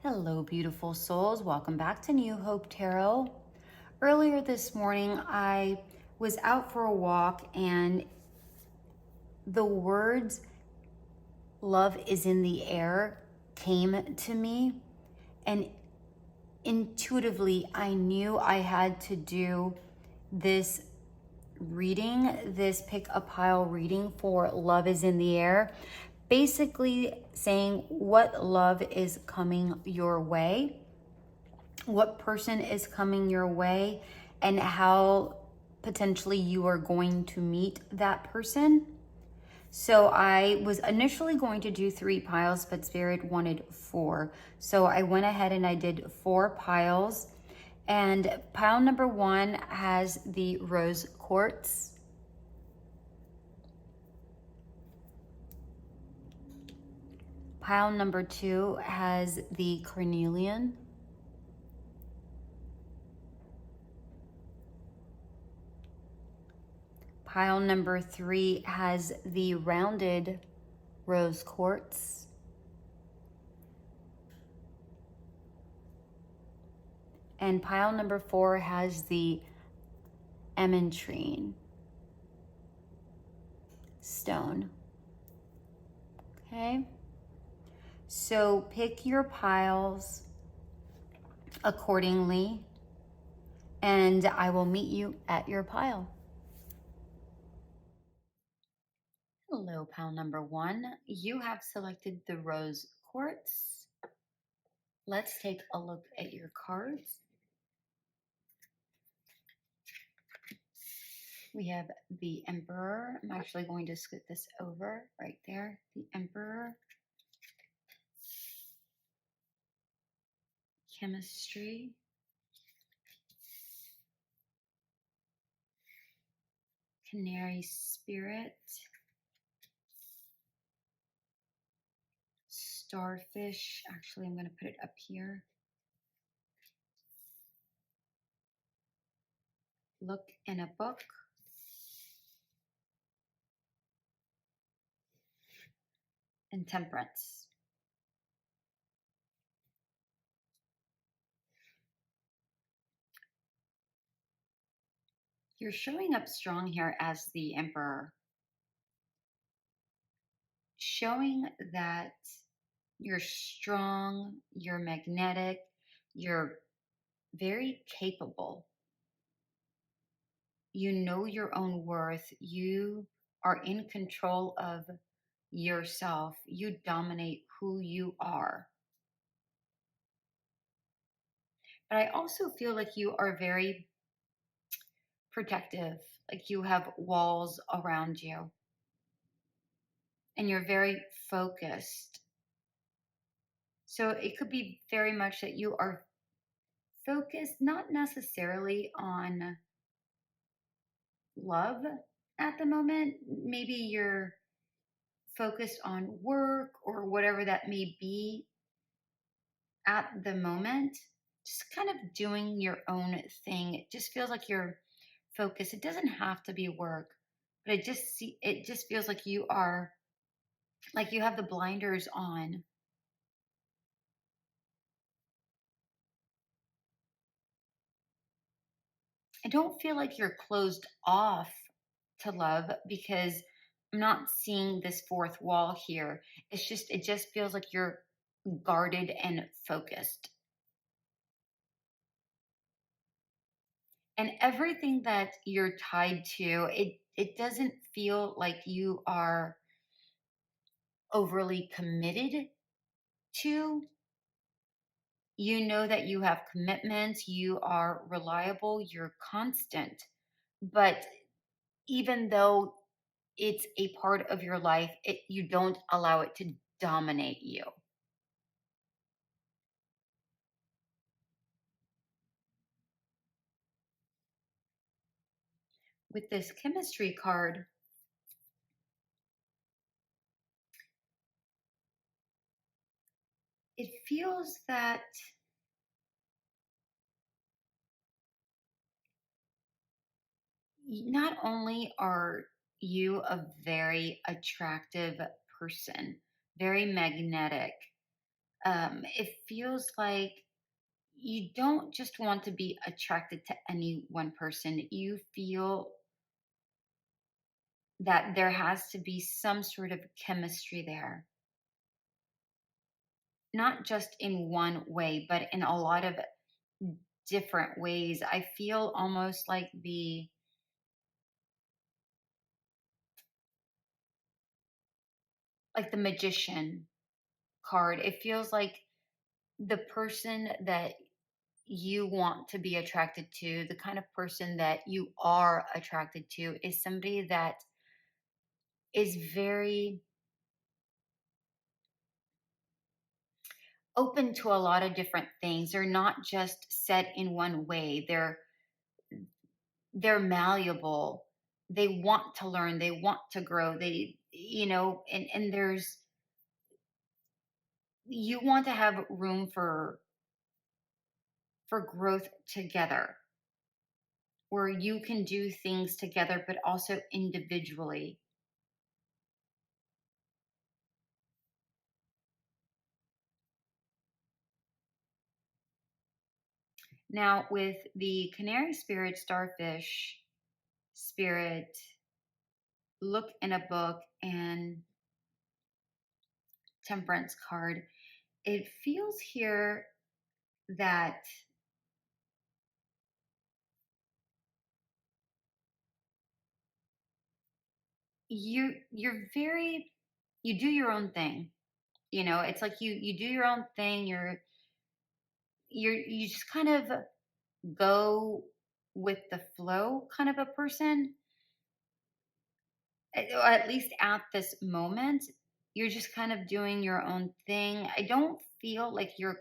Hello, beautiful souls. Welcome back to New Hope Tarot. Earlier this morning, I was out for a walk and the words "love is in the air" came to me. And intuitively, I knew I had to do this reading, this pick a pile reading for "Love is in the air." Basically saying what love is coming your way, what person is coming your way, and how potentially you are going to meet that person. So I was initially going to do 3 piles, but Spirit wanted 4. So I went ahead and I did 4 piles. And pile number 1 has the rose quartz. Pile number 2 has the carnelian. Pile number 3 has the rounded rose quartz. And pile number 4 has the AMETRINE stone. Okay? So pick your piles accordingly, and I will meet you at your pile. Hello, pile number 1. You have selected the rose quartz. Let's take a look at your cards. We have the Emperor. I'm actually going to scoot this over right there. The Emperor. Chemistry. Canary Spirit. Starfish. Actually, I'm going to put it up here. Look in a book. And Temperance. You're showing up strong here as the Emperor. Showing that you're strong, you're magnetic, you're very capable. You know your own worth. You are in control of yourself. You dominate who you are. But I also feel like you are very protective, like you have walls around you. And you're very focused. So it could be very much that you are focused, not necessarily on love at the moment. Maybe you're focused on work or whatever that may be at the moment. Just kind of doing your own thing. It just feels like you're focused. It doesn't have to be work, but it just feels like you are, like you have the blinders on. I don't feel like you're closed off to love, because I'm not seeing this 4th wall here. It just feels like you're guarded and focused. And everything that you're tied to, it doesn't feel like you are overly committed to. You know that you have commitments, you are reliable, you're constant. But even though it's a part of your life, you don't allow it to dominate you. With this chemistry card, it feels that not only are you a very attractive person, very magnetic, It feels like you don't just want to be attracted to any one person. You feel that there has to be some sort of chemistry there, not just in one way, but in a lot of different ways. I feel almost like the magician card. It feels like the person that you want to be attracted to, the kind of person that you are attracted to, is somebody that is very open to a lot of different things. They're not just set in one way. They're malleable. They want to learn, they want to grow. And there's you want to have room for growth together, where you can do things together but also individually. Now, with the Canary Spirit, Starfish Spirit, Look in a Book, and Temperance card, it feels here that you're very you do your own thing. It's like you do your own thing. You just kind of go with the flow kind of a person. Or at least at this moment, you're just kind of doing your own thing. I don't feel like you're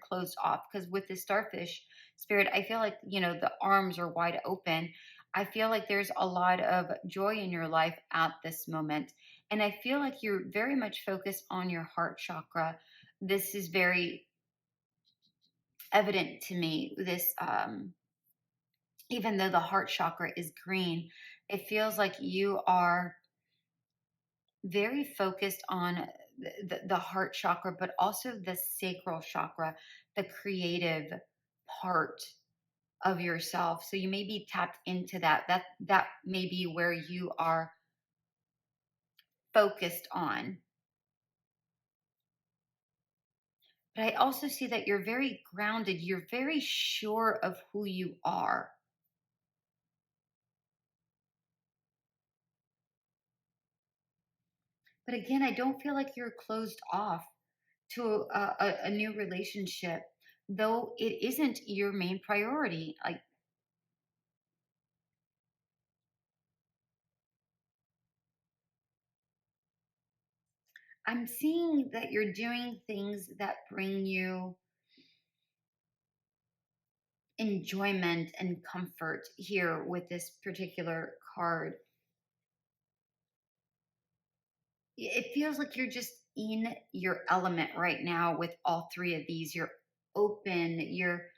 closed off, because with the Starfish Spirit, I feel like, the arms are wide open. I feel like there's a lot of joy in your life at this moment. And I feel like you're very much focused on your heart chakra. This is very evident to me. Even though the heart chakra is green, it feels like you are very focused on the heart chakra, but also the sacral chakra, the creative part of yourself. So you may be tapped into that. That may be where you are focused on. But I also see that you're very grounded. You're very sure of who you are. But again, I don't feel like you're closed off to a new relationship, though it isn't your main priority. Like, I'm seeing that you're doing things that bring you enjoyment and comfort here with this particular card. It feels like you're just in your element right now with all three of these. You're open, you're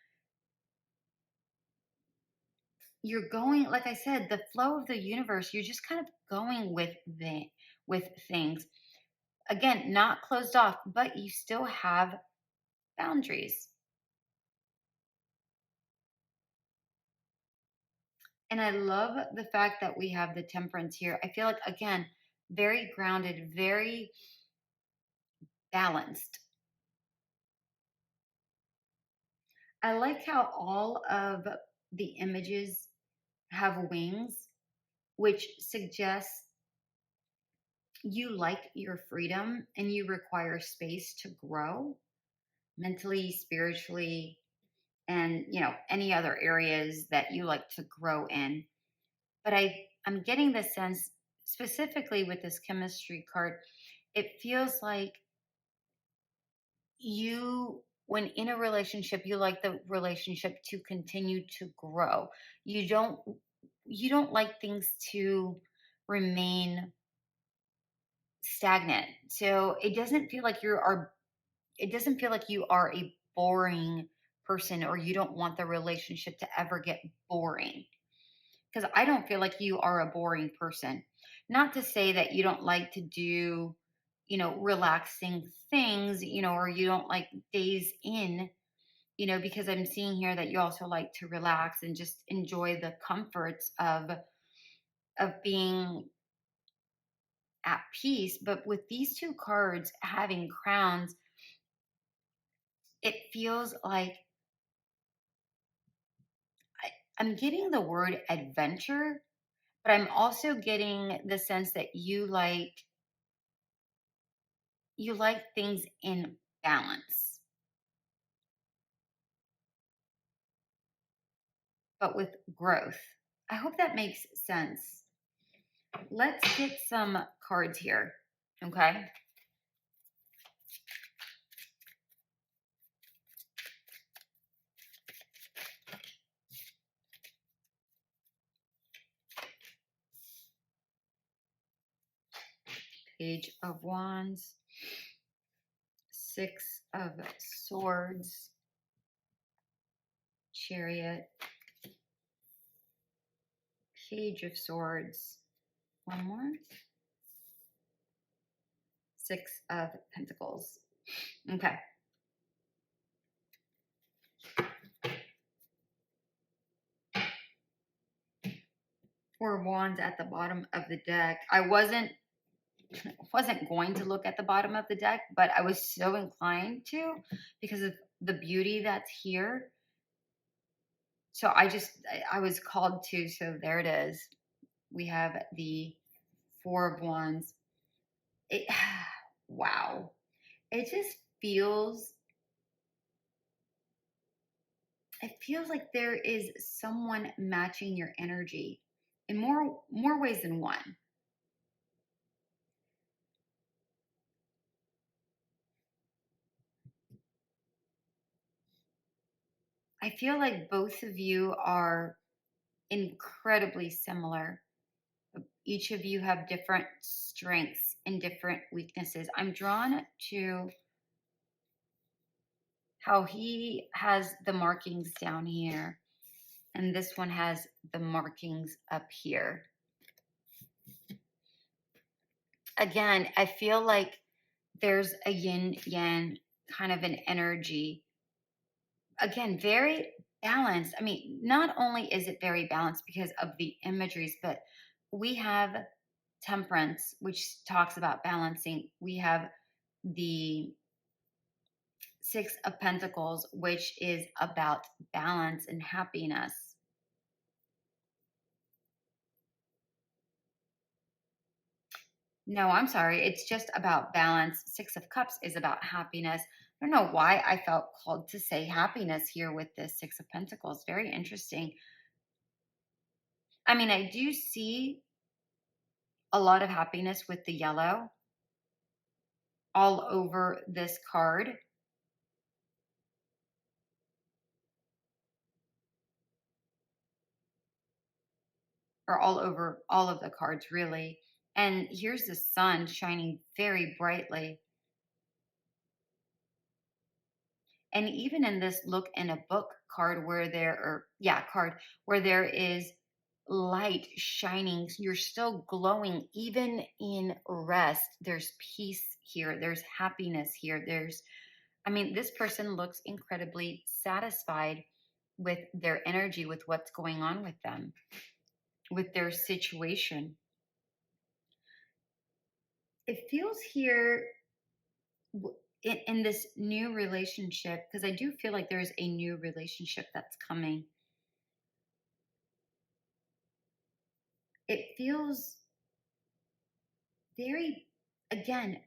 going, like I said, the flow of the universe, you're just kind of going with things. Again, not closed off, but you still have boundaries. And I love the fact that we have the temperance here. I feel like, again, very grounded, very balanced. I like how all of the images have wings, which suggests you like your freedom and you require space to grow mentally, spiritually, and any other areas that you like to grow in. But I'm getting the sense, specifically with this chemistry card, it feels like when in a relationship, you like the relationship to continue to grow. You don't like things to remain stagnant. So it doesn't feel like you are a boring person, or you don't want the relationship to ever get boring, because I don't feel like you are a boring person. Not to say that you don't like to do relaxing things, or you don't like days in, because I'm seeing here that you also like to relax and just enjoy the comforts of being at peace. But with these two cards having crowns, it feels like I'm getting the word adventure, but I'm also getting the sense that you like things in balance, but with growth. I hope that makes sense. Let's get some cards here. Okay. Page of Wands, Six of Swords, Chariot, Page of Swords, one more, Six of Pentacles. Okay. Four of Wands at the bottom of the deck. I wasn't going to look at the bottom of the deck, but I was so inclined to because of the beauty that's here. So I was called to. So there it is. We have the Four of Wands. Wow. It just feels like there is someone matching your energy in more ways than one. I feel like both of you are incredibly similar. Each of you have different strengths and different weaknesses. I'm drawn to how he has the markings down here, and this one has the markings up here. Again, I feel like there's a yin yang kind of an energy. Again, very balanced. I mean, not only is it very balanced because of the imageries, but we have Temperance, which talks about balancing. We have the Six of Pentacles, which is about balance and happiness. No, I'm sorry. It's just about balance. Six of Cups is about happiness. I don't know why I felt called to say happiness here with this Six of Pentacles. Very interesting. I mean, I do see a lot of happiness with the yellow all over this card. Or all over all of the cards, really. And here's the sun shining very brightly. And even in this look in a book card where where there is light shining, you're still glowing even in rest. There's peace here. There's happiness here. This person looks incredibly satisfied with their energy, with what's going on with them, with their situation. It feels here in this new relationship, because I do feel like there's a new relationship that's coming. It feels very, again,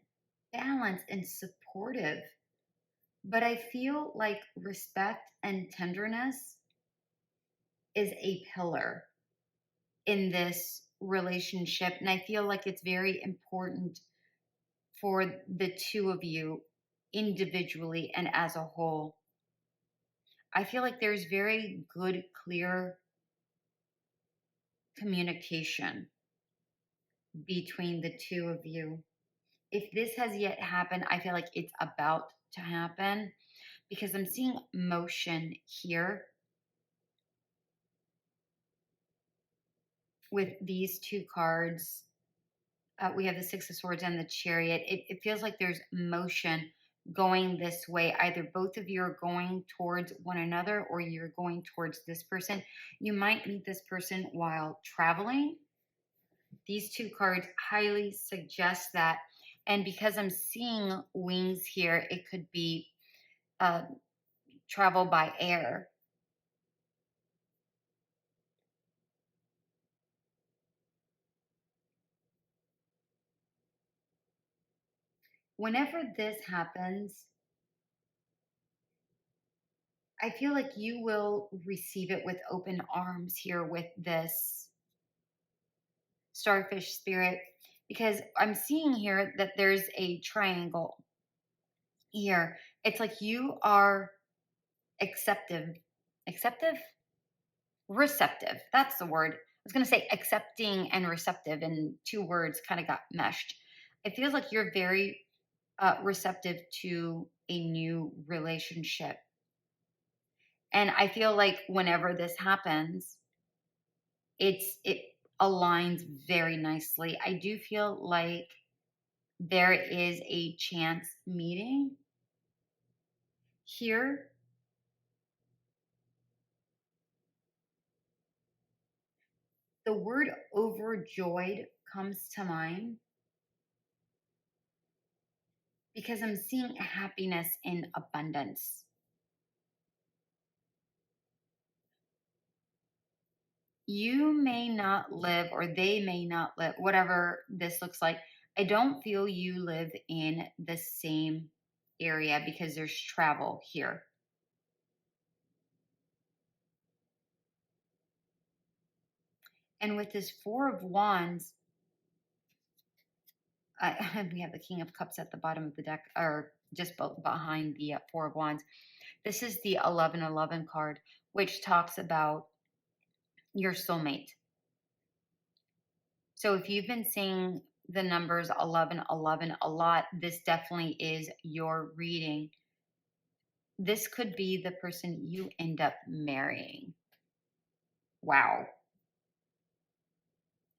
balanced and supportive. But I feel like respect and tenderness is a pillar in this relationship. And I feel like it's very important for the two of you individually and as a whole. I feel like there's very good, clear communication between the two of you. If this has yet happened, I feel like it's about to happen because I'm seeing motion here with these two cards. we have the Six of Swords and the Chariot. It feels like there's motion going this way. Either both of you are going towards one another or you're going towards this person. You might meet this person while traveling. These two cards highly suggest that. And because I'm seeing wings here, it could be uh, travel by air. Whenever this happens, I feel like you will receive it with open arms here with this starfish spirit, because I'm seeing here that there's a triangle here. It's like you are acceptive, receptive. That's the word. I was going to say accepting and receptive, and two words kind of got meshed. It feels like you're very receptive to a new relationship. And I feel like whenever this happens, it aligns very nicely. I do feel like there is a chance meeting here. The word overjoyed comes to mind because I'm seeing happiness in abundance. You may not live, or they may not live, whatever this looks like. I don't feel you live in the same area because there's travel here. And with this Four of Wands, we have the King of Cups at the bottom of the deck, or just behind the Four of Wands. This is the 1111 card, which talks about your soulmate. So if you've been seeing the numbers 1111 a lot, this definitely is your reading. This could be the person you end up marrying. Wow.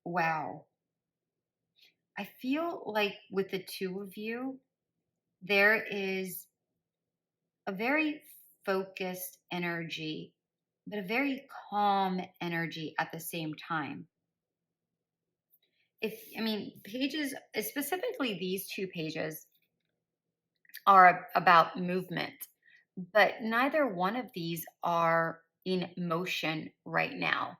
Wow. I feel like with the two of you, there is a very focused energy, but a very calm energy at the same time. Pages, specifically these two pages, are about movement, but neither one of these are in motion right now.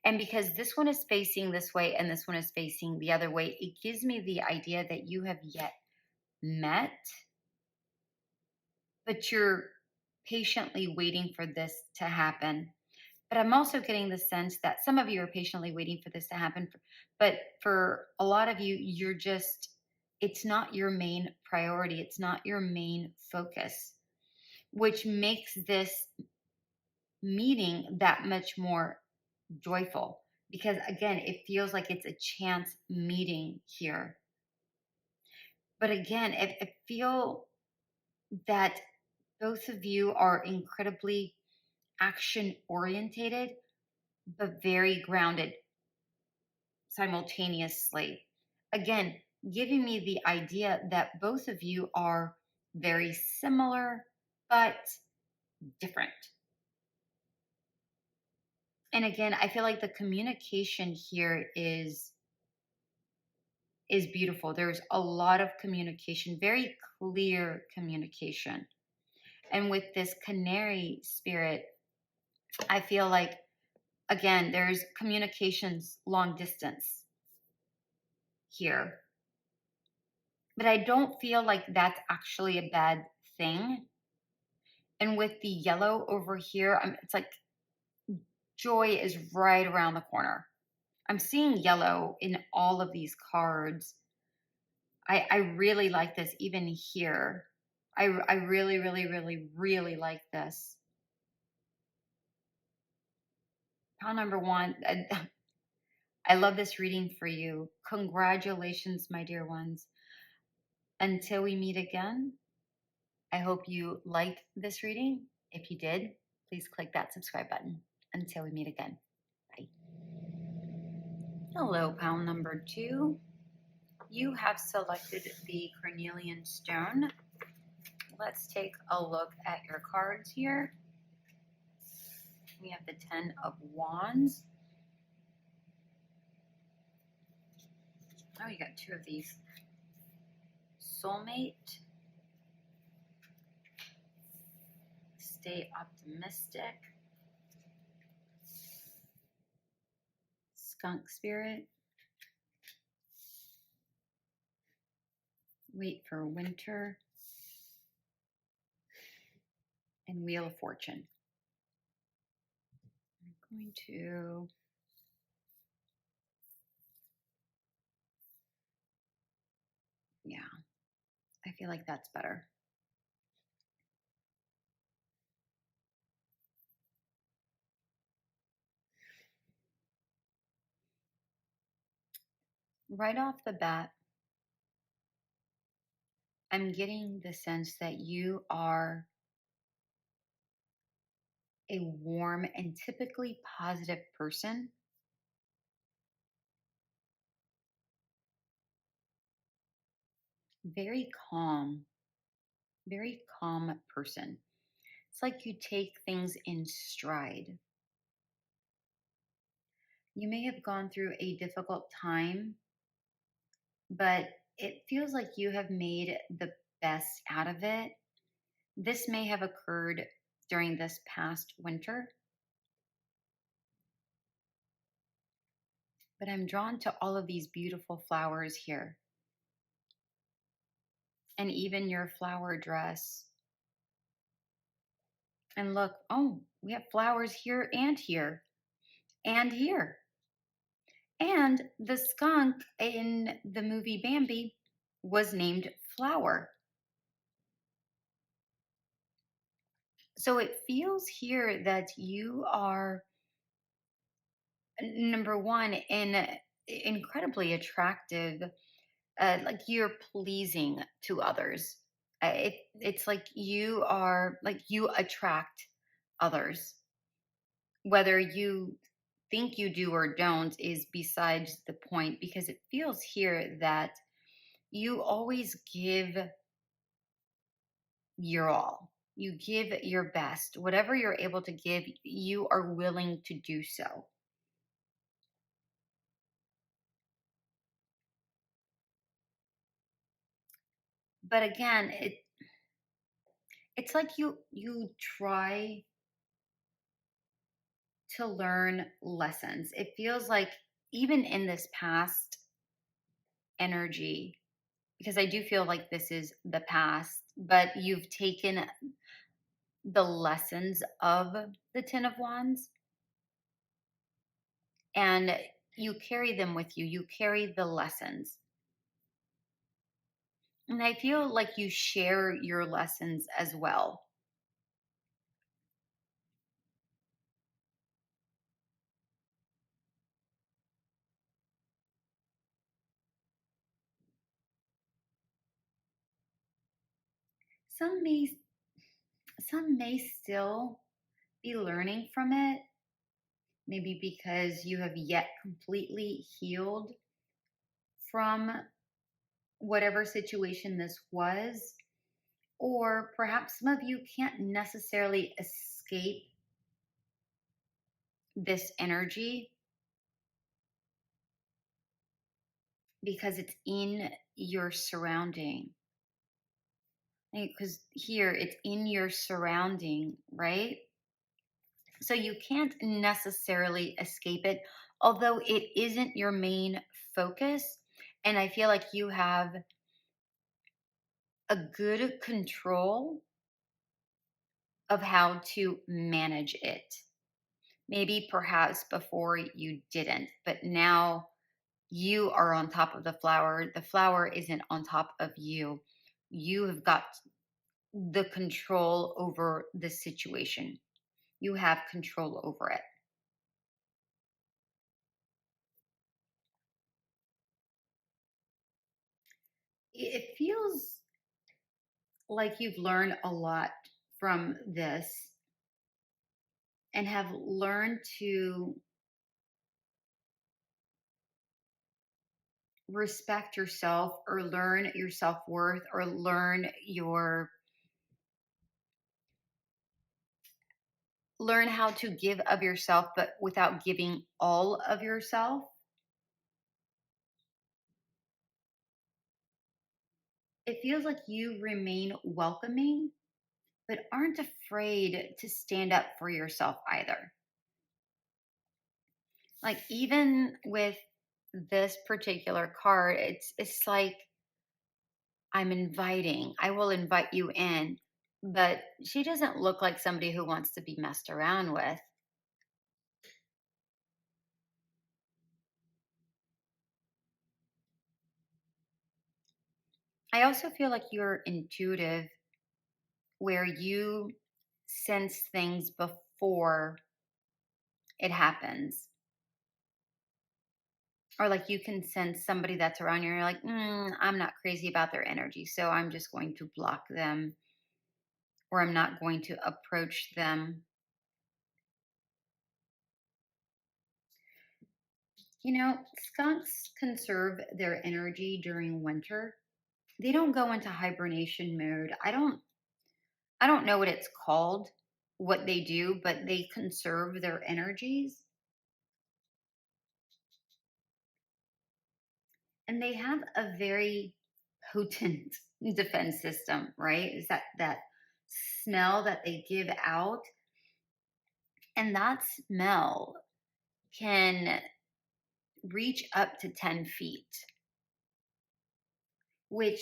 And because this one is facing this way and this one is facing the other way, it gives me the idea that you have yet met, but you're patiently waiting for this to happen. But I'm also getting the sense that some of you are patiently waiting for this to happen. But for a lot of you, it's not your main priority. It's not your main focus, which makes this meeting that much more joyful. Because again, it feels like it's a chance meeting here. But again, I feel that both of you are incredibly action orientated, but very grounded simultaneously. Again, giving me the idea that both of you are very similar, but different. And again, I feel like the communication here is beautiful. There's a lot of communication, very clear communication. And with this canary spirit, I feel like, again, there's communications long distance here. But I don't feel like that's actually a bad thing. And with the yellow over here, it's like joy is right around the corner. I'm seeing yellow in all of these cards. I really like this even here. I really, really, really, really like this. Pile number one. I love this reading for you. Congratulations, my dear ones. Until we meet again, I hope you liked this reading. If you did, please click that subscribe button. Until we meet again. Bye. Hello, pile number two. You have selected the carnelian stone. Let's take a look at your cards here. We have the 10 of Wands. Oh, you got two of these. Soulmate. Stay optimistic. Skunk spirit. Wait for winter. And Wheel of Fortune. I'm going to I feel like that's better. Right off the bat, I'm getting the sense that you are a warm and typically positive person. Very calm person. It's like you take things in stride. You may have gone through a difficult time, but it feels like you have made the best out of it. This may have occurred during this past winter, but I'm drawn to all of these beautiful flowers here. And even your flower dress. And look, oh, we have flowers here and here and here. And the skunk in the movie Bambi was named Flower. So it feels here that you are, number one, incredibly attractive, like you're pleasing to others. It's like you are, like you attract others. Whether you think you do or don't is besides the point, because it feels here that you always give your all. You give your best. Whatever you're able to give, you are willing to do so. But again, it's like you try to learn lessons. It feels like even in this past energy, because I do feel like this is the past, but you've taken the lessons of the Ten of Wands and you carry them with you. You carry the lessons. And I feel like you share your lessons as well. Some may some may still be learning from it, maybe because you have yet completely healed from whatever situation this was, or perhaps some of you can't necessarily escape this energy because it's in your surrounding. Because here it's in your surrounding, right? So you can't necessarily escape it, although it isn't your main focus. And I feel like you have a good control of how to manage it. Maybe perhaps before you didn't, but now you are on top of the flower. The flower isn't on top of you. You have got the control over the situation. You have control over it. It feels like you've learned a lot from this and have learned to respect yourself or learn your self-worth or learn how to give of yourself but without giving all of yourself. It feels like you remain welcoming but aren't afraid to stand up for yourself either. Like even with this particular card, it's like I will invite you in, but she doesn't look like somebody who wants to be messed around with. I also feel like you're intuitive where you sense things before it happens. Or like you can sense somebody that's around you and you're like, I'm not crazy about their energy, so I'm just going to block them or I'm not going to approach them. You know, skunks conserve their energy during winter. They don't go into hibernation mode. I don't know what it's called, what they do, but they conserve their energies. And they have a very potent defense system, right? Is that smell that they give out, and that smell can reach up to 10 feet, which,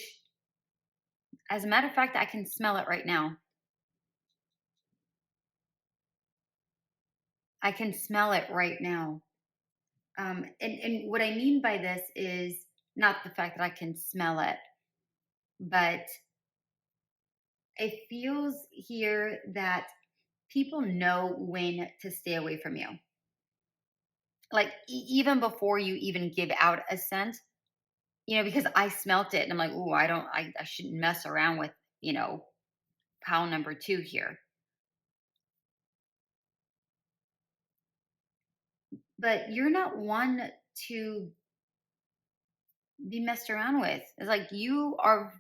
as a matter of fact, I can smell it right now. I can smell it right now. And what I mean by this is not the fact that I can smell it, but it feels here that people know when to stay away from you. Like even before you even give out a scent, because I smelt it and I'm like, oh, I shouldn't mess around with, you know, pile number two here. But you're not one to be messed around with. It's like you're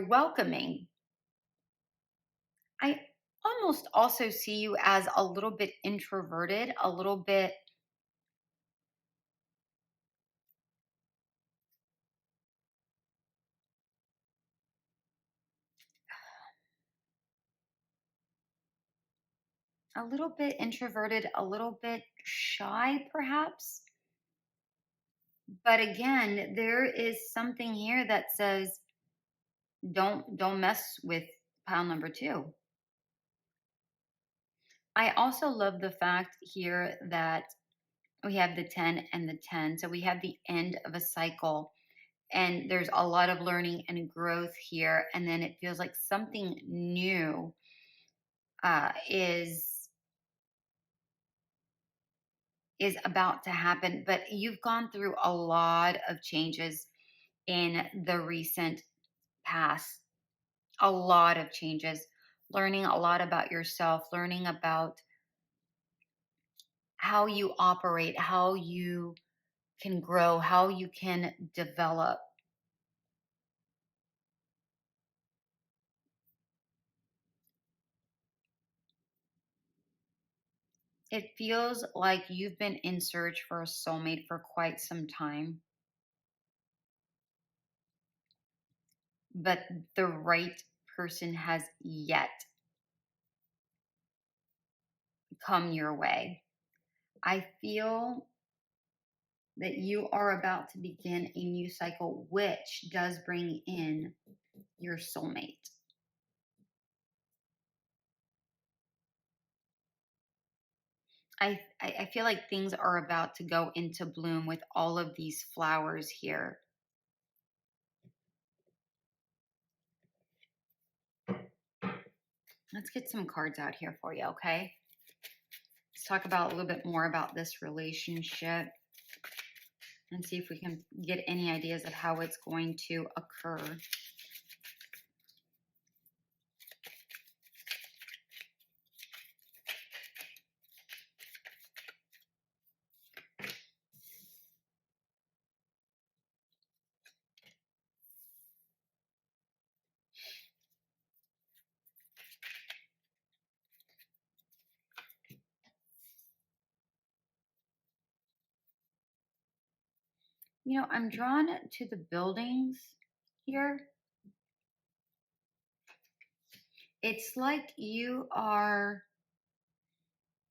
welcoming. I almost also see you as a little bit introverted, a little bit shy perhaps. But again, there is something here that says don't mess with pile number two. I also love the fact here that we have the 10 and the 10. So we have the end of a cycle and there's a lot of learning and growth here. And then it feels like something new is about to happen. But you've gone through a lot of changes in the recent past, a lot of changes, learning a lot about yourself, learning about how you operate, how you can grow, how you can develop. It feels like you've been in search for a soulmate for quite some time, but the right person has yet come your way. I feel that you are about to begin a new cycle, which does bring in your soulmate. I feel like things are about to go into bloom with all of these flowers here. Let's get some cards out here for you, okay? Let's talk about a little bit more about this relationship and see if we can get any ideas of how it's going to occur. I'm drawn to the buildings here. It's like you are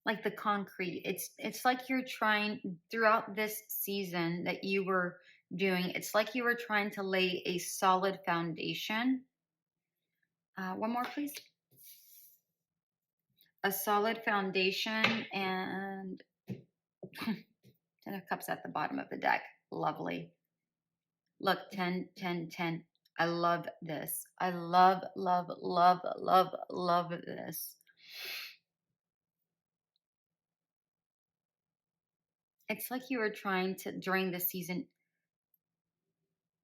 like the concrete. It's like you're trying throughout this season that you were doing. It's like you were trying to lay a solid foundation. One more, please. A solid foundation and 10 of cups at the bottom of the deck. Lovely. Look, 10, 10, 10. I love this. I love, love, love, love, love this. It's like you were trying to, during the season,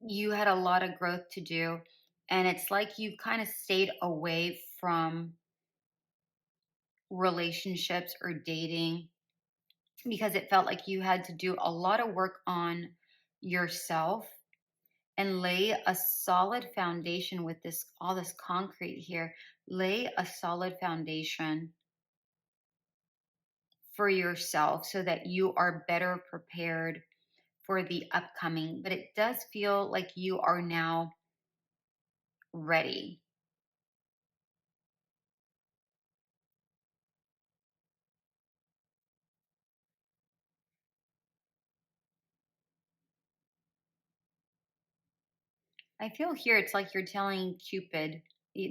you had a lot of growth to do. And it's like you kind of stayed away from relationships or dating because it felt like you had to do a lot of work on yourself and lay a solid foundation with this, all this concrete here. Lay a solid foundation for yourself so that you are better prepared for the upcoming. But it does feel like you are now ready. I feel here it's like you're telling Cupid,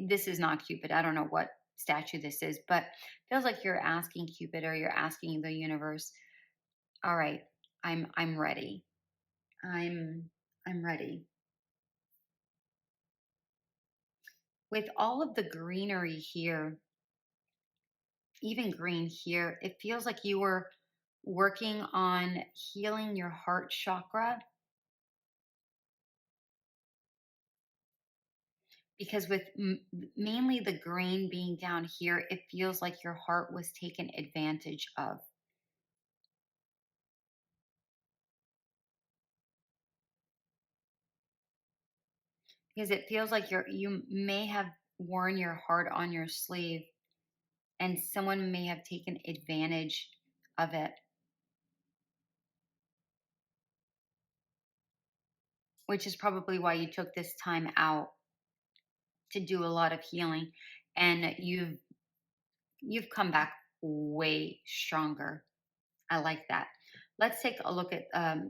this is not Cupid. I don't know what statue this is, but it feels like you're asking Cupid or you're asking the universe, all right, I'm ready. I'm ready. With all of the greenery here, even green here, it feels like you were working on healing your heart chakra because with mainly the green being down here, it feels like your heart was taken advantage of. Because it feels like you may have worn your heart on your sleeve and someone may have taken advantage of it, which is probably why you took this time out to do a lot of healing, and you've come back way stronger. I like that. Let's take a look at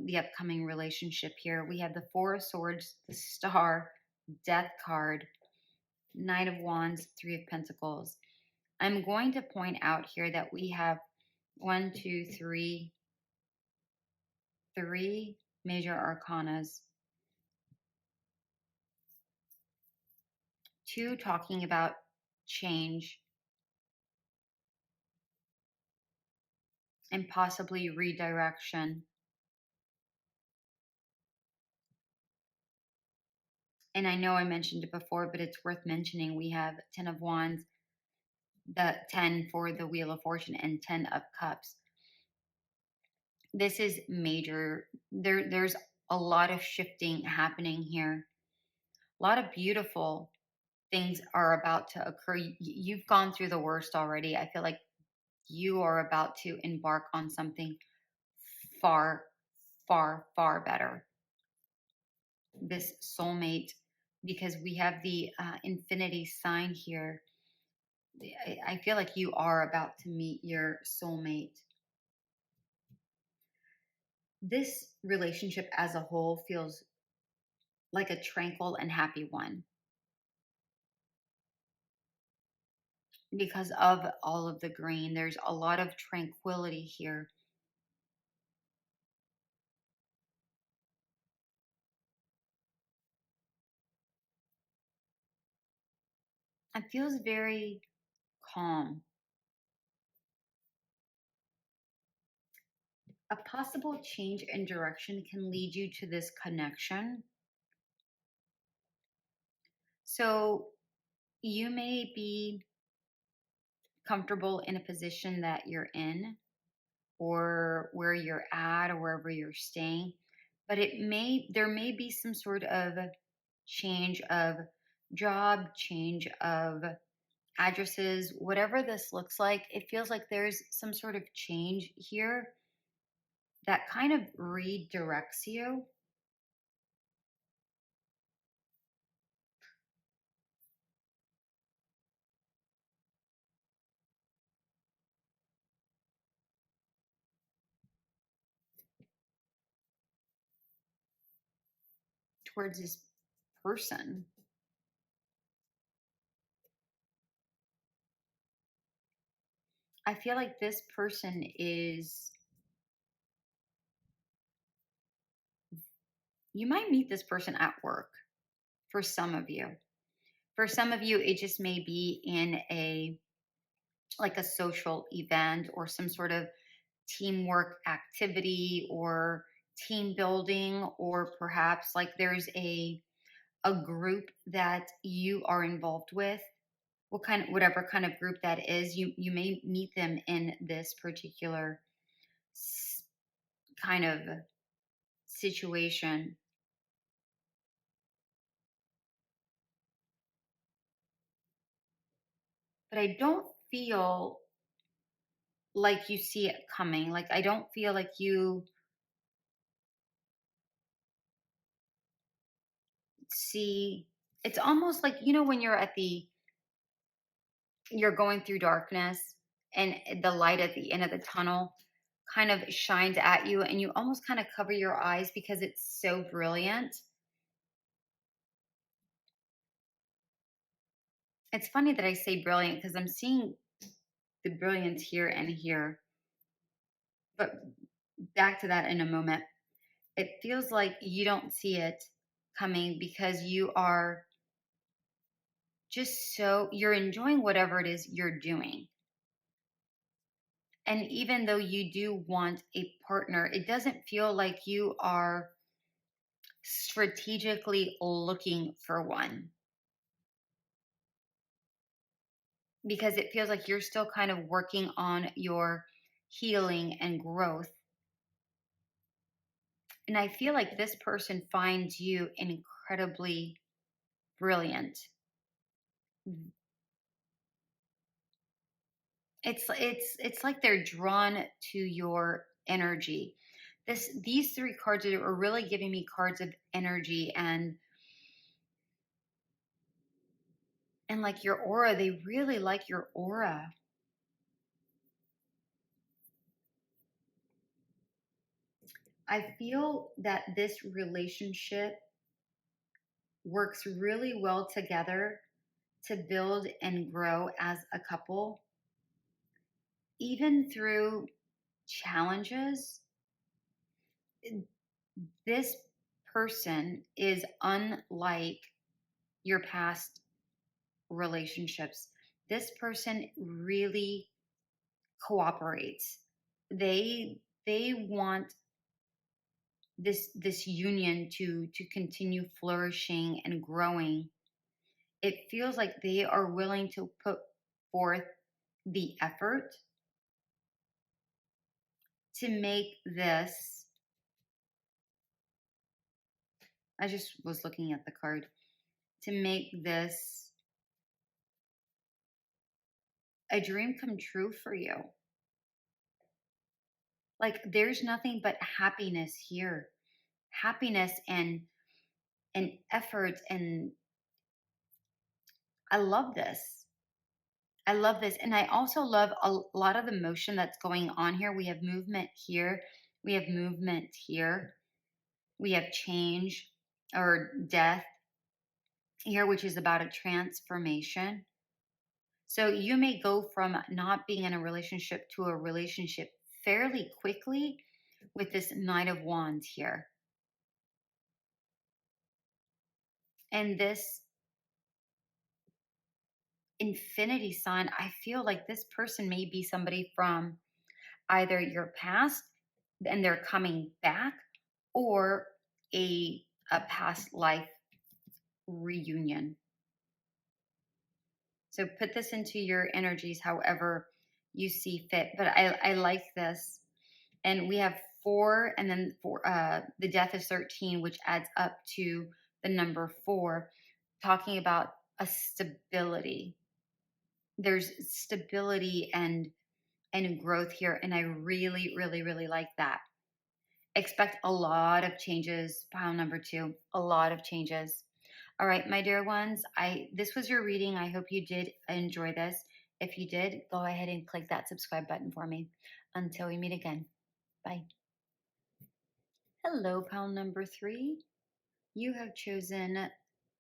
the upcoming relationship here. We have the Four of Swords, the Star, Death card, Knight of Wands, Three of Pentacles. I'm going to point out here that we have one, two, three major arcanas. Two talking about change and possibly redirection. And I know I mentioned it before, but it's worth mentioning. We have 10 of Wands, the 10 for the Wheel of Fortune, and 10 of Cups. This is major. There's a lot of shifting happening here. A lot of beautiful things are about to occur. You've gone through the worst already. I feel like you are about to embark on something far, far, far better. This soulmate, because we have the infinity sign here. I feel like you are about to meet your soulmate. This relationship as a whole feels like a tranquil and happy one because of all of the green. There's a lot of tranquility here. It feels very calm. A possible change in direction can lead you to this connection. So you may be comfortable in a position that you're in or where you're at or wherever you're staying, but there may be some sort of change of job, change of addresses, whatever this looks like. It feels like there's some sort of change here that kind of redirects you. towards this person. I feel like this person is, you might meet this person at work for some of you. For some of you, it just may be in like a social event or some sort of teamwork activity or team building, or perhaps like there's a group that you are involved with. Whatever kind of group that is, you may meet them in this particular kind of situation. But I don't feel like you see it coming. Like I don't feel like you see, it's almost like, when you're you're going through darkness and the light at the end of the tunnel kind of shines at you, and you almost kind of cover your eyes because it's so brilliant. It's funny that I say brilliant because I'm seeing the brilliance here and here. But back to that in a moment. It feels like you don't see it coming because you are you're enjoying whatever it is you're doing. And even though you do want a partner, it doesn't feel like you are strategically looking for one, because it feels like you're still kind of working on your healing and growth. And I feel like this person finds you incredibly brilliant. It's like they're drawn to your energy. These three cards are really giving me cards of energy and like your aura. They really like your aura. I feel that this relationship works really well together to build and grow as a couple, even through challenges. This person is unlike your past relationships. This person really cooperates. They want this union to continue flourishing and growing. It feels like they are willing to put forth the effort to make this, I just was looking at the card, to make this a dream come true for you. Like there's nothing but happiness here. Happiness and effort, and I love this. I love this. And I also love a lot of the motion that's going on here. We have movement here. We have movement here. We have change or death here, which is about a transformation. So you may go from not being in a relationship to a relationship fairly quickly with this Knight of Wands here. And this infinity sign, I feel like this person may be somebody from either your past and they're coming back, or a past life reunion. So put this into your energies however you see fit. But I like this. And we have 4, and then the death is 13, which adds up to the number 4, talking about a stability. There's stability and growth here, and I really, really, really like that. Expect a lot of changes, pile number 2, a lot of changes. All right, my dear ones, this was your reading. I hope you did enjoy this. If you did, go ahead and click that subscribe button for me. Until we meet again. Bye. Hello, pile number 3. You have chosen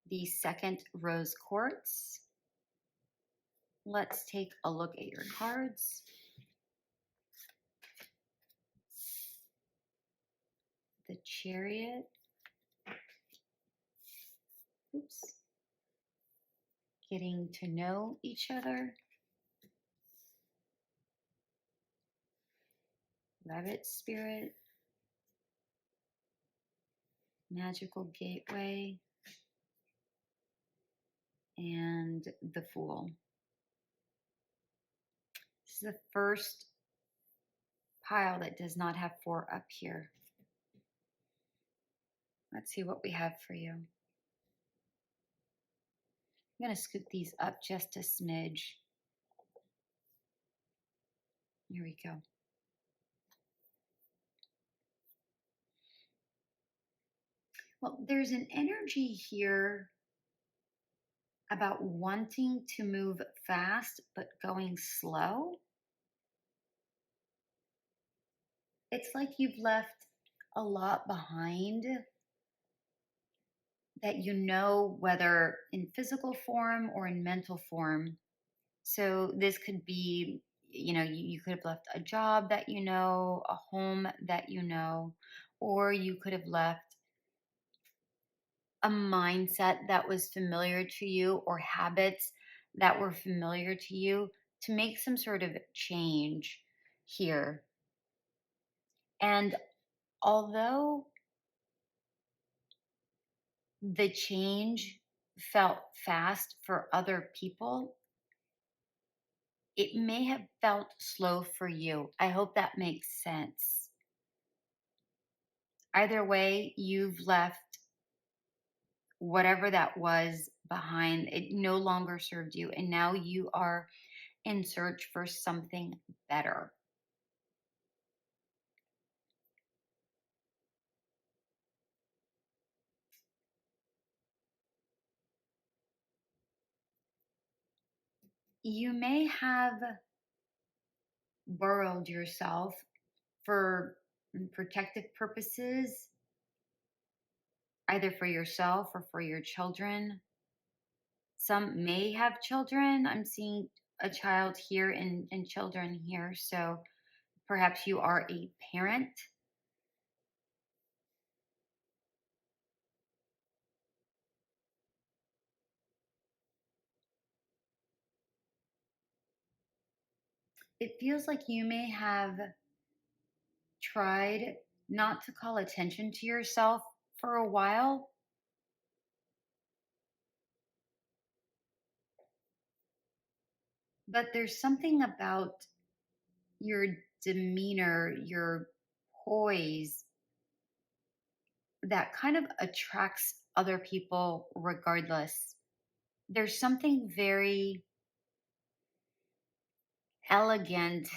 the second rose quartz. Let's take a look at your cards. The Chariot. Oops. Getting to know each other. Rabbit Spirit. Magical Gateway. And the Fool. This is the first pile that does not have 4 up here. Let's see what we have for you. I'm going to scoot these up just a smidge. Here we go. Well, there's an energy here about wanting to move fast but going slow. It's like you've left a lot behind that you know, whether in physical form or in mental form. So this could be, you could have left a job that you know, a home that you know, or you could have left a mindset that was familiar to you or habits that were familiar to you to make some sort of change here. And although the change felt fast for other people, it may have felt slow for you. I hope that makes sense. Either way, you've left whatever that was behind. It no longer served you. And now you are in search for something better. You may have burrowed yourself for protective purposes, either for yourself or for your children. Some may have children. I'm seeing a child here and children here. So perhaps you are a parent. It feels like you may have tried not to call attention to yourself for a while. But there's something about your demeanor, your poise, that kind of attracts other people regardless. There's something very elegant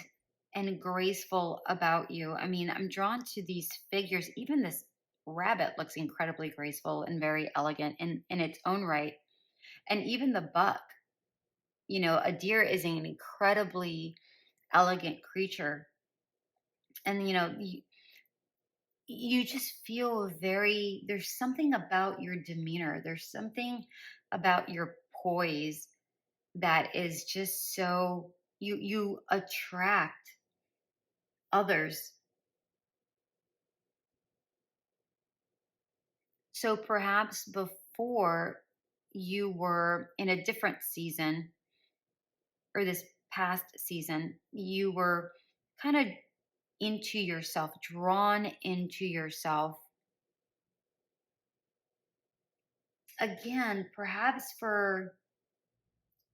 and graceful about you. I mean, I'm drawn to these figures. Even this rabbit looks incredibly graceful and very elegant in its own right. And even the buck, a deer is an incredibly elegant creature. And, you just feel there's something about your demeanor, there's something about your poise that is just so you attract others. So perhaps before, you were in a different season, or this past season you were kind of into yourself, drawn into yourself, again, perhaps for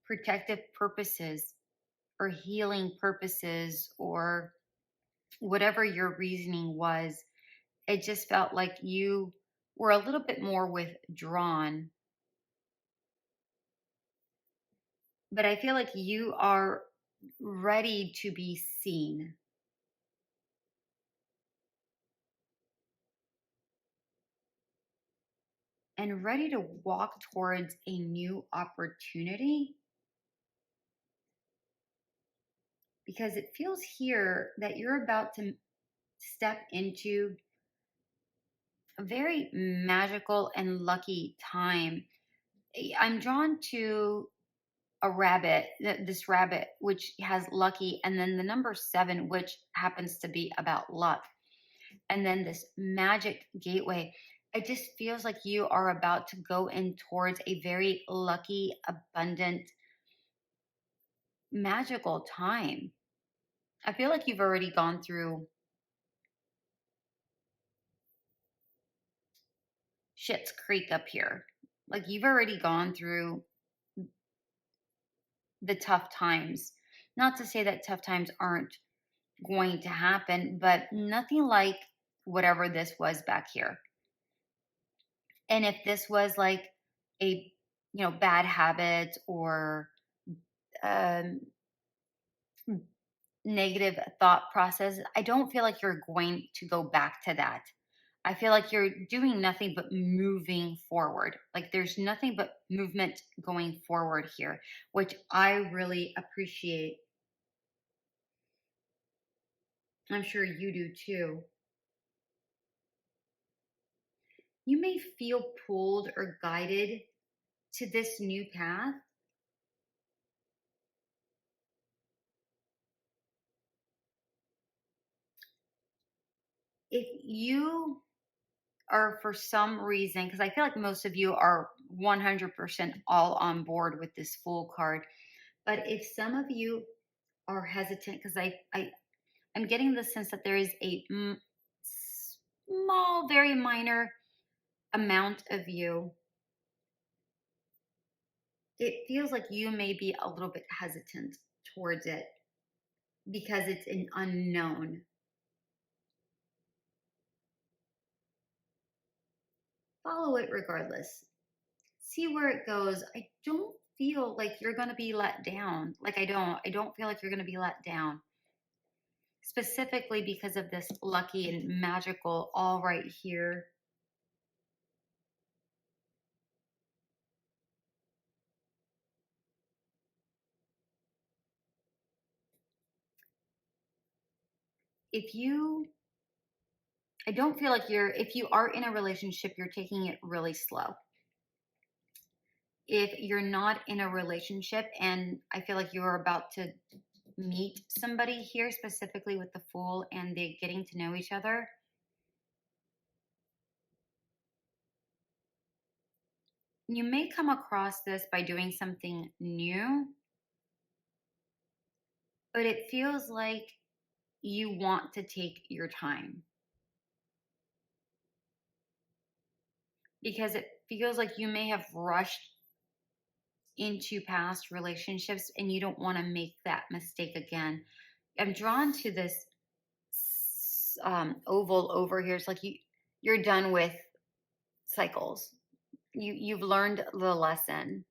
protective purposes or healing purposes, or whatever your reasoning was. It just felt like you were a little bit more withdrawn. But I feel like you are ready to be seen. And ready to walk towards a new opportunity, because it feels here that you're about to step into a very magical and lucky time. I'm drawn to a rabbit, this rabbit, which has lucky, and then the number 7, which happens to be about luck. And then this magic gateway. It just feels like you are about to go in towards a very lucky, abundant, magical time. I feel like you've already gone through Shit's Creek up here. Like you've already gone through the tough times. Not to say that tough times aren't going to happen, but nothing like whatever this was back here. And if this was like a, bad habit or um, negative thought process, I don't feel like you're going to go back to that. I feel like you're doing nothing but moving forward. Like there's nothing but movement going forward here, which I really appreciate. I'm sure you do too. You may feel pulled or guided to this new path. If you are, for some reason, because I feel like most of you are 100% all on board with this Fool card, but if some of you are hesitant, because I'm getting the sense that there is a small, very minor amount of you, it feels like you may be a little bit hesitant towards it because it's an unknown. Follow it regardless. See where it goes. I don't feel like you're going to be let down. Like I don't feel like you're going to be let down. Specifically because of this lucky and magical all right here. I don't feel like if you are in a relationship, you're taking it really slow. If you're not in a relationship, and I feel like you're about to meet somebody here, specifically with the Fool and they getting to know each other, you may come across this by doing something new, but it feels like you want to take your time because it feels like you may have rushed into past relationships and you don't want to make that mistake again. I'm drawn to this oval over here. It's like you're done with cycles. You've learned the lesson.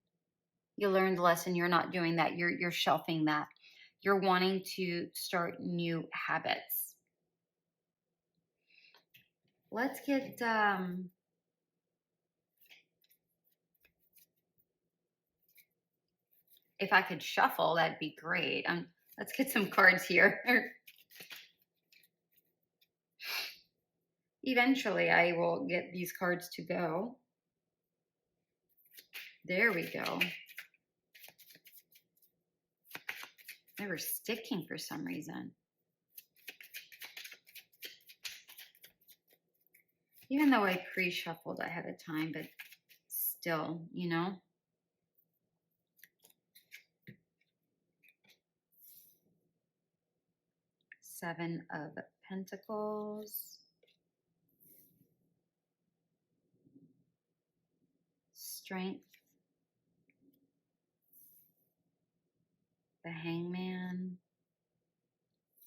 You learned the lesson. You're not doing that. You're shelving that. You're wanting to start new habits. Let's get if I could shuffle, that'd be great. Let's get some cards here. Eventually, I will get these cards to go. There we go. They were sticking for some reason. Even though I pre-shuffled ahead of time, but still, Seven of Pentacles. Strength. The Hangman.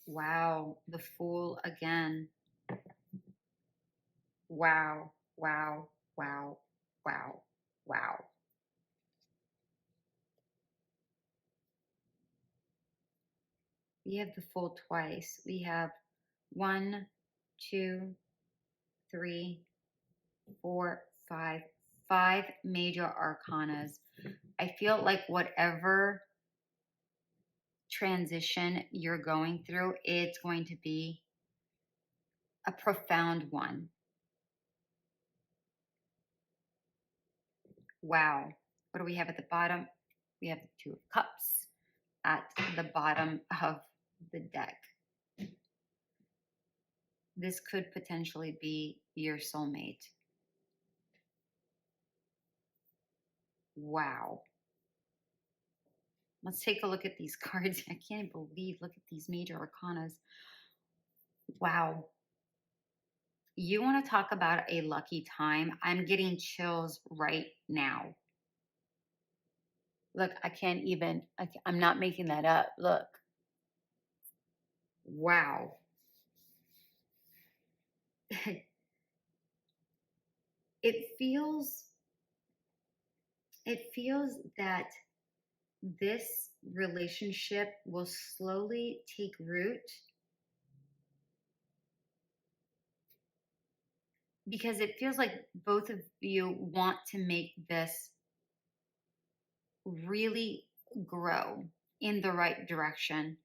Wow, the Fool again. Wow, wow, wow, wow, wow. We have the Fool twice. We have 1, 2, 3, 4, 5. 5 major arcanas. I feel like whatever transition you're going through, it's going to be a profound one. Wow. What do we have at the bottom? We have the Two of Cups at the bottom of the deck. This could potentially be your soulmate. Wow. Let's take a look at these cards. I can't believe, look at these major arcanas. Wow. You want to talk about a lucky time? I'm getting chills right now. Look, I can't even, I'm not making that up. Look. Wow. it feels that this relationship will slowly take root because it feels like both of you want to make this really grow in the right direction.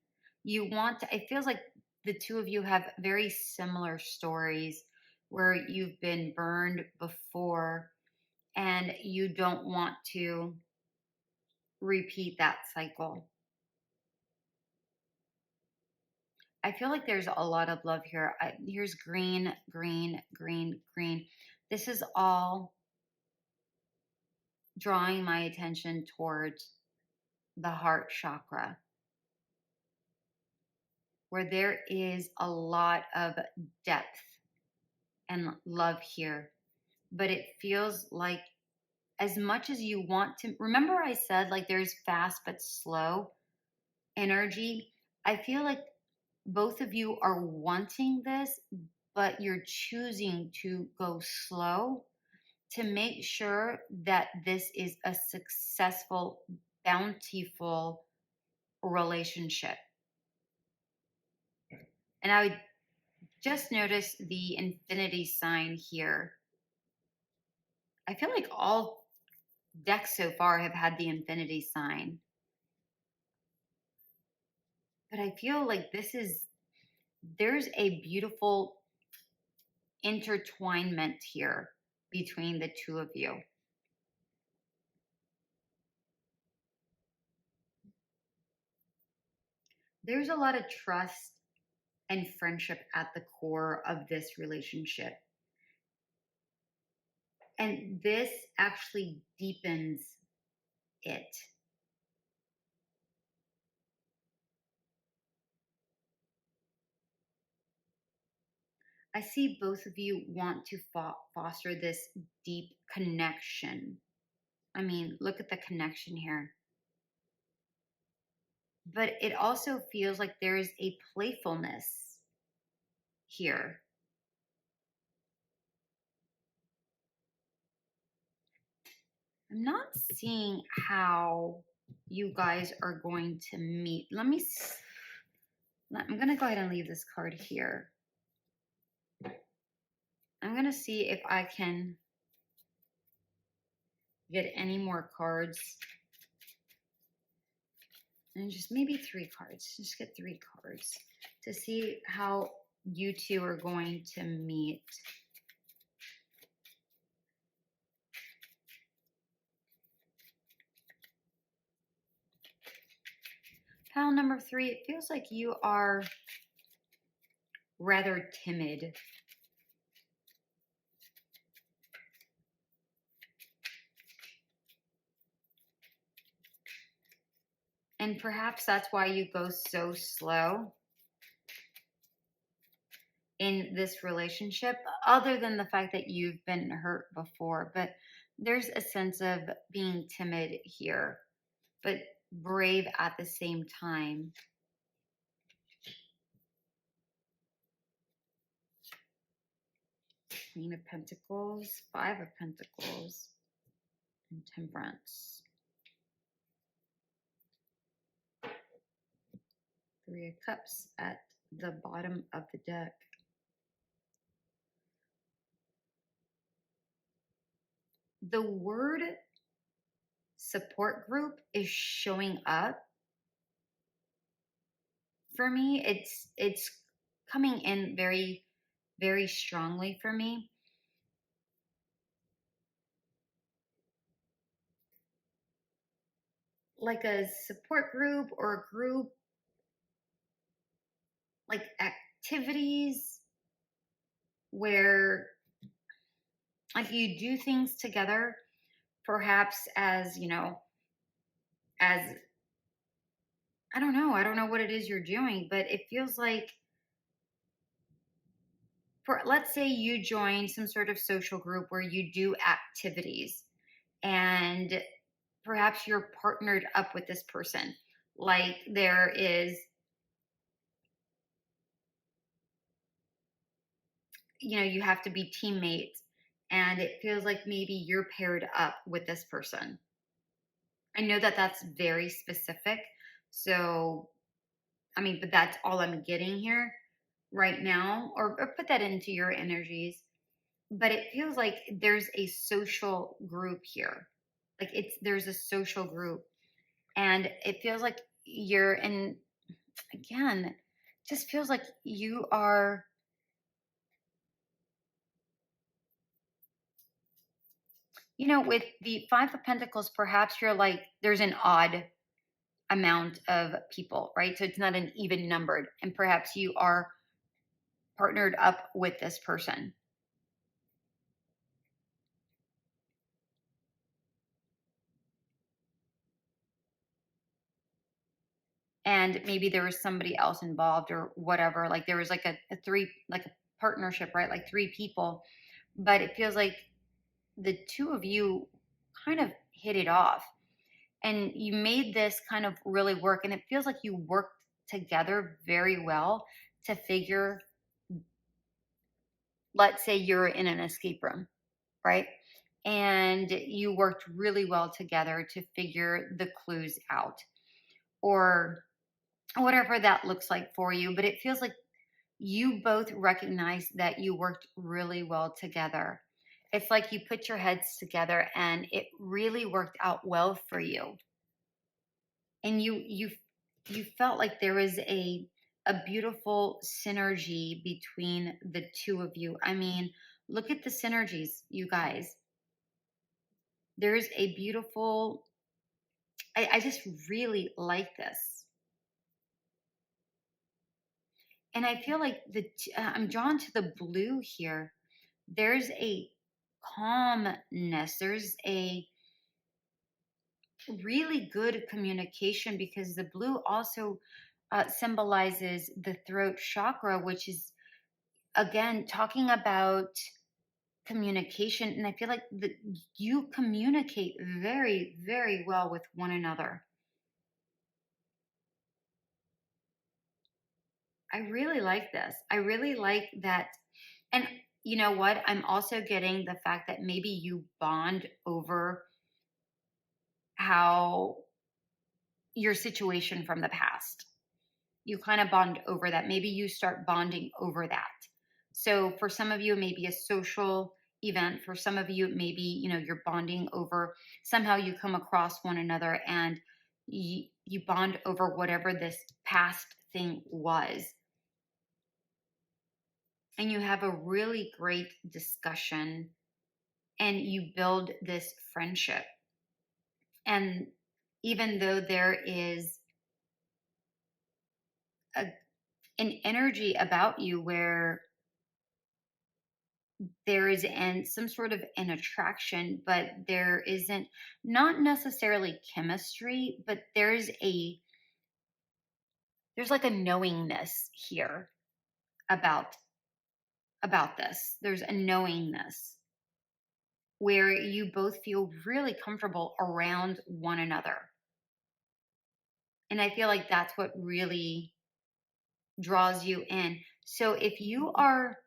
You want to, it feels like the two of you have very similar stories where you've been burned before and you don't want to repeat that cycle. I feel like there's a lot of love here. Here's green, green, green, green. This is all drawing my attention towards the heart chakra, where there is a lot of depth and love here. But it feels like as much as you want to, remember I said like there's fast but slow energy? I feel like both of you are wanting this, but you're choosing to go slow to make sure that this is a successful, bountiful relationship. And I just noticed the infinity sign here. I feel like all decks so far have had the infinity sign. But I feel like there's a beautiful intertwinement here between the two of you. There's a lot of trust and friendship at the core of this relationship. And this actually deepens it. I see both of you want to foster this deep connection. I mean, look at the connection here. But it also feels like there is a playfulness here. I'm not seeing how you guys are going to meet. I'm going to go ahead and leave this card here. I'm going to see if I can get any more cards. And just maybe 3 cards. Just get 3 cards to see how you two are going to meet. Pile number 3, it feels like you are rather timid. And perhaps that's why you go so slow in this relationship, other than the fact that you've been hurt before. But there's a sense of being timid here, but brave at the same time. Queen of Pentacles, 5 of Pentacles, and Temperance. 3 of Cups at the bottom of the deck. The word support group is showing up for me. It's coming in very, very strongly for me. like a support group or a group, like activities where like you do things together, perhaps as, as I don't know what it is you're doing, but it feels like for let's say you join some sort of social group where you do activities and perhaps you're partnered up with this person. Like there is, you have to be teammates and it feels like maybe you're paired up with this person. I know that that's very specific. So, I mean, but that's all I'm getting here right now, or put that into your energies. But it feels like there's a social group here. Like there's a social group, and it feels like you're in, again, just feels like you are, with the Five of Pentacles, perhaps you're like, there's an odd amount of people, right? So it's not an even numbered, and perhaps you are partnered up with this person. And maybe there was somebody else involved or whatever. Like there was like a three, like a partnership, right? Like three people. But it feels like the two of you kind of hit it off and you made this kind of really work. And it feels like you worked together very well to figure, let's say you're in an escape room, right? And you worked really well together to figure the clues out or whatever that looks like for you. But it feels like you both recognize that you worked really well together. It's like you put your heads together and it really worked out well for you. And you felt like there was a beautiful synergy between the two of you. I mean, look at the synergies, you guys. There's a beautiful, I just really like this. And I feel like I'm drawn to the blue here. There's a calmness. There's a really good communication because the blue also symbolizes the throat chakra, which is again talking about communication. And I feel like that you communicate very, very well with one another. I really like this. I really like that. And you know what? I'm also getting the fact that maybe you bond over how your situation from the past. You kind of bond over that. Maybe you start bonding over that. So for some of you, it may be a social event. For some of you, it may be, you're bonding over somehow you come across one another and you bond over whatever this past thing was. And you have a really great discussion and you build this friendship. And even though there is an energy about you where there is some sort of an attraction, but there isn't, not necessarily chemistry, but there's like a knowingness here about this. There's a knowingness where you both feel really comfortable around one another. And I feel like that's what really draws you in. So if you are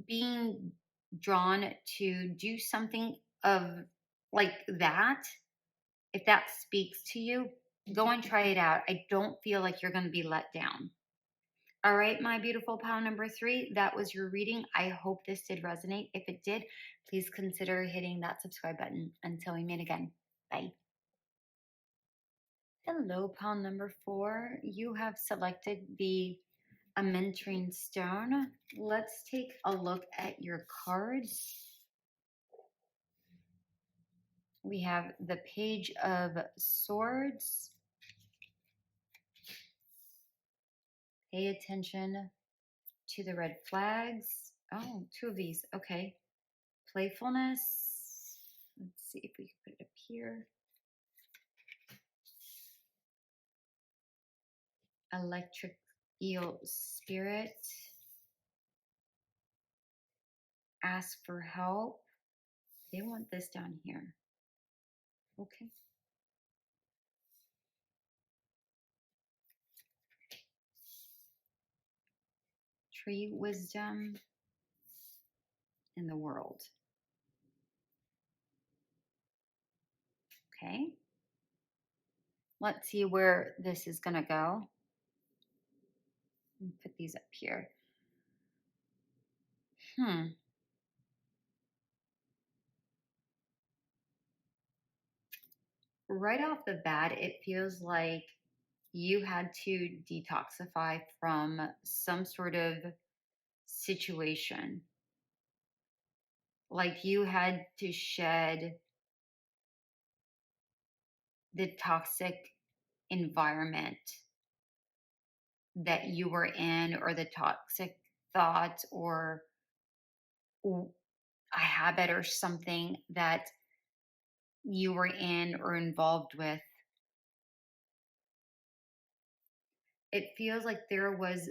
being drawn to do something of like that, if that speaks to you, go and try it out. I don't feel like you're going to be let down. All right, my beautiful pile number 3, that was your reading. I hope this did resonate. If it did, please consider hitting that subscribe button. Until we meet again, bye. Hello, pile number 4. You have selected the AMETRINE stone. Let's take a look at your cards. We have the Page of Swords. Pay attention to the red flags. Oh, two of these. Okay. Playfulness. Let's see if we can put it up here. Electric eel spirit. Ask for help. They want this down here. Okay. Tree wisdom in the world. Okay. Let's see where this is going to go. Put these up here. Right off the bat, it feels like you had to detoxify from some sort of situation. Like you had to shed the toxic environment that you were in, or the toxic thoughts, or a habit or something that you were in or involved with. It feels like there was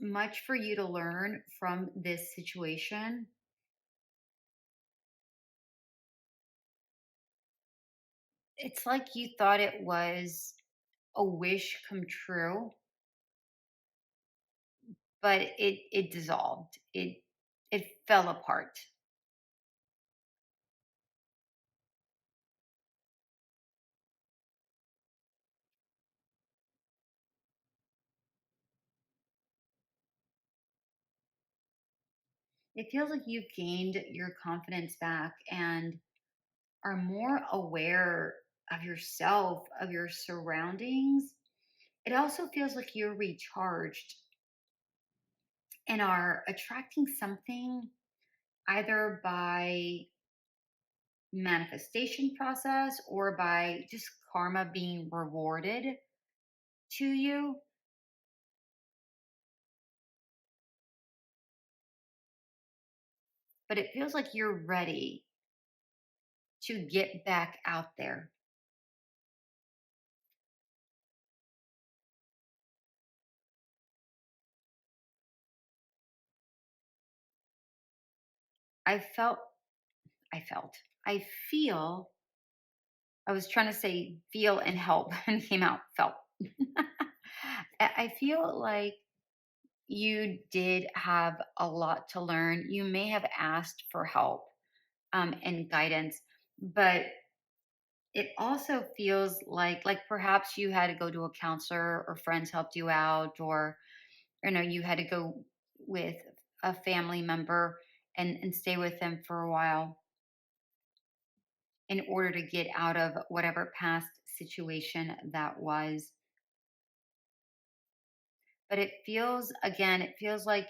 much for you to learn from this situation. It's like you thought it was a wish come true, but it dissolved. It fell apart. It feels like you've gained your confidence back and are more aware of yourself, of your surroundings. It also feels like you're recharged and are attracting something either by manifestation process or by just karma being rewarded to you. But it feels like you're ready to get back out there. I felt, I felt, I feel, I was trying to say feel and help and came out felt. I feel like you did have a lot to learn. You may have asked for help and guidance, but it also feels like perhaps you had to go to a counselor, or friends helped you out, or you had to go with a family member and stay with them for a while in order to get out of whatever past situation that was. But it feels like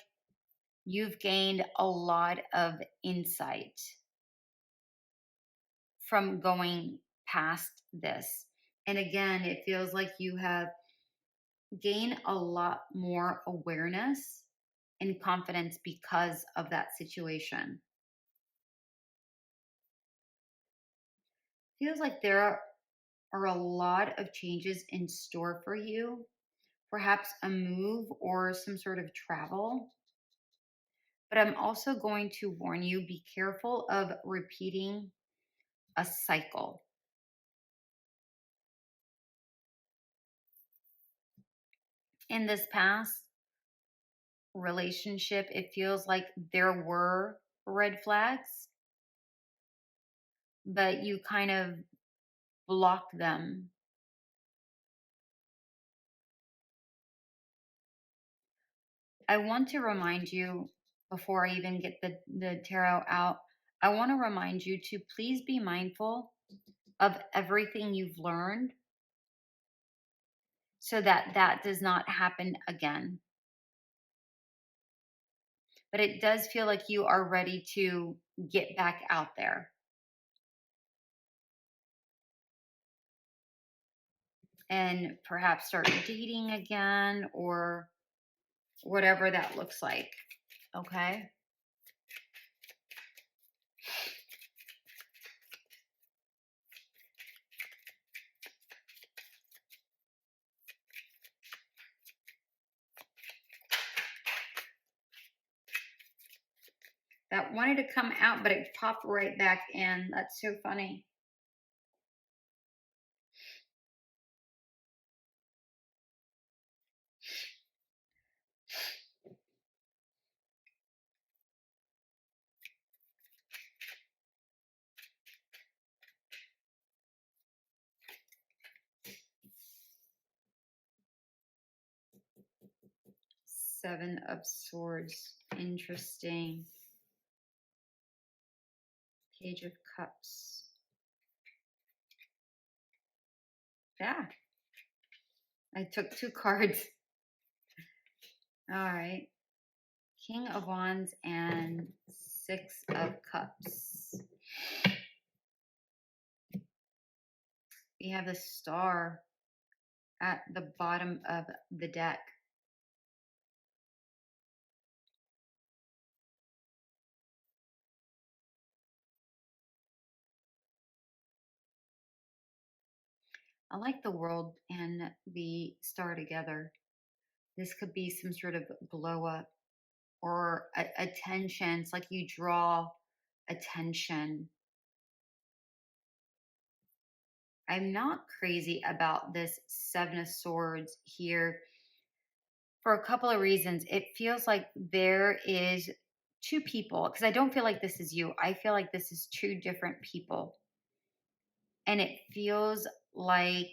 you've gained a lot of insight from going past this. And again, it feels like you have gained a lot more awareness and confidence because of that situation. Feels like there are a lot of changes in store for you, perhaps a move or some sort of travel. But I'm also going to warn you, be careful of repeating a cycle. In this past relationship, it feels like there were red flags, but you kind of blocked them. I want to remind you, before I even get the tarot out, I want to remind you to please be mindful of everything you've learned so that that does not happen again. But it does feel like you are ready to get back out there. and perhaps start dating again or whatever that looks like. Okay. That wanted to come out, but it popped right back in. That's so funny. Seven of Swords. Interesting. Page of Cups. Yeah. I took 2 cards. All right. King of Wands and 6 of Cups. We have the Star at the bottom of the deck. I like the World and the Star together. This could be some sort of glow up or attention. It's like you draw attention. I'm not crazy about this 7 of Swords here for a couple of reasons. It feels like there is 2 people, because I don't feel like this is you. I feel like this is 2 different people. And it feels like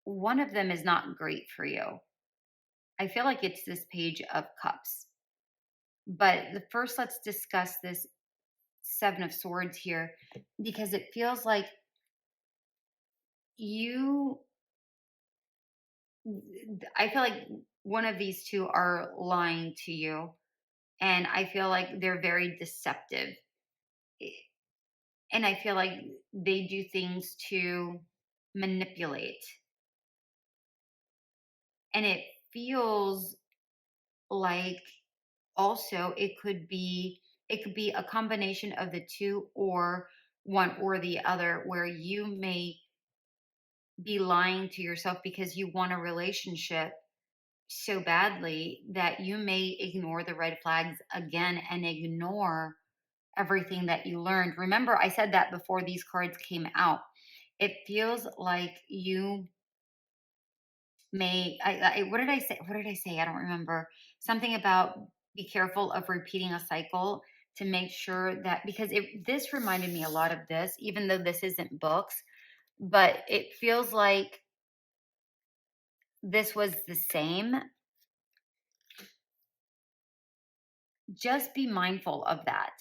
one of them is not great for you. I feel like it's this Page of Cups. But first, let's discuss this 7 of Swords here, because it feels like I feel like one of these 2 are lying to you. And I feel like they're very deceptive. And I feel like they do things to manipulate. And it feels like also it could be a combination of the 2 or one or the other, where you may be lying to yourself because you want a relationship so badly that you may ignore the red flags again and ignore everything that you learned. Remember, I said that before these cards came out. It feels like you may what did I say? What did I say? I don't remember. Something about be careful of repeating a cycle, to make sure that, because this reminded me a lot of this, even though this isn't books, but it feels like this was the same. Just be mindful of that,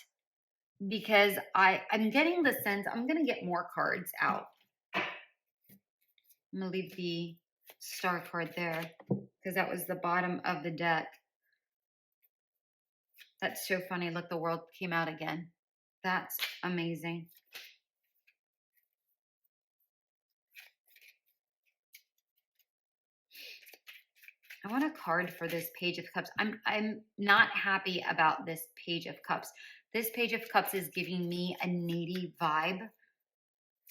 because I'm getting the sense I'm going to get more cards out. I'm going to leave the Star card there because that was the bottom of the deck. That's so funny. Look, the World came out again. That's amazing. I want a card for this Page of Cups. I'm not happy about this Page of Cups. This Page of Cups is giving me a needy vibe,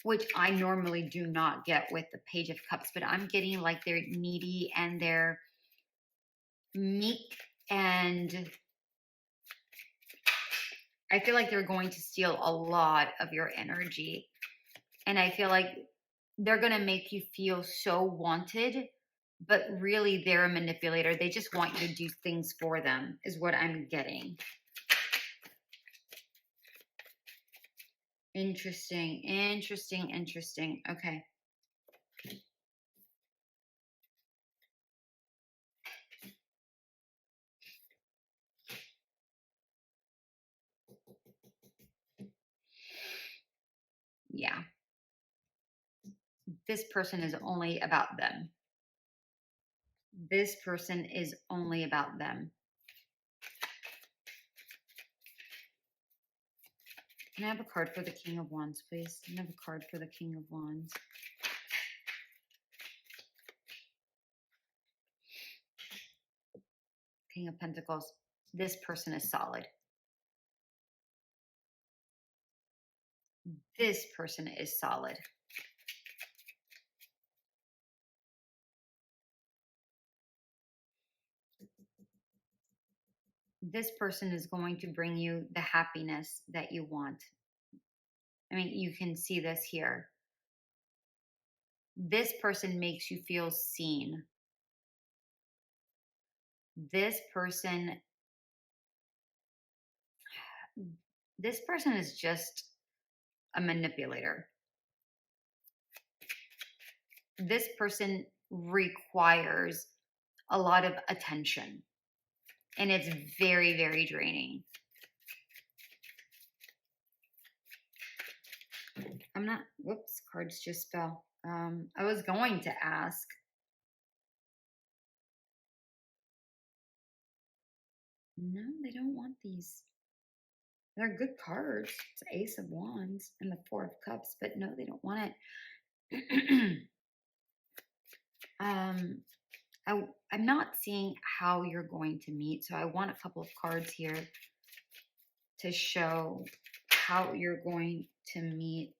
which I normally do not get with the Page of Cups, but I'm getting like they're needy and they're meek, and I feel like they're going to steal a lot of your energy. And I feel like they're going to make you feel so wanted, but really they're a manipulator. They just want you to do things for them, is what I'm getting. Interesting, interesting, interesting. Okay. Yeah. This person is only about them. This person is only about them. Can I have a card for the King of Wands, please? Can I have a card for the King of Wands? King of Pentacles. This person is solid. This person is solid. This person is going to bring you the happiness that you want. I mean, you can see this here. This person makes you feel seen. This person is just a manipulator. This person requires a lot of attention, and it's very, very draining. I'm not, whoops, cards just fell. I was going to ask. No, they don't want these. They're good cards. It's Ace of Wands and the Four of Cups, but no, they don't want it. I'm not seeing how you're going to meet, so I want a couple of cards here to show how you're going to meet.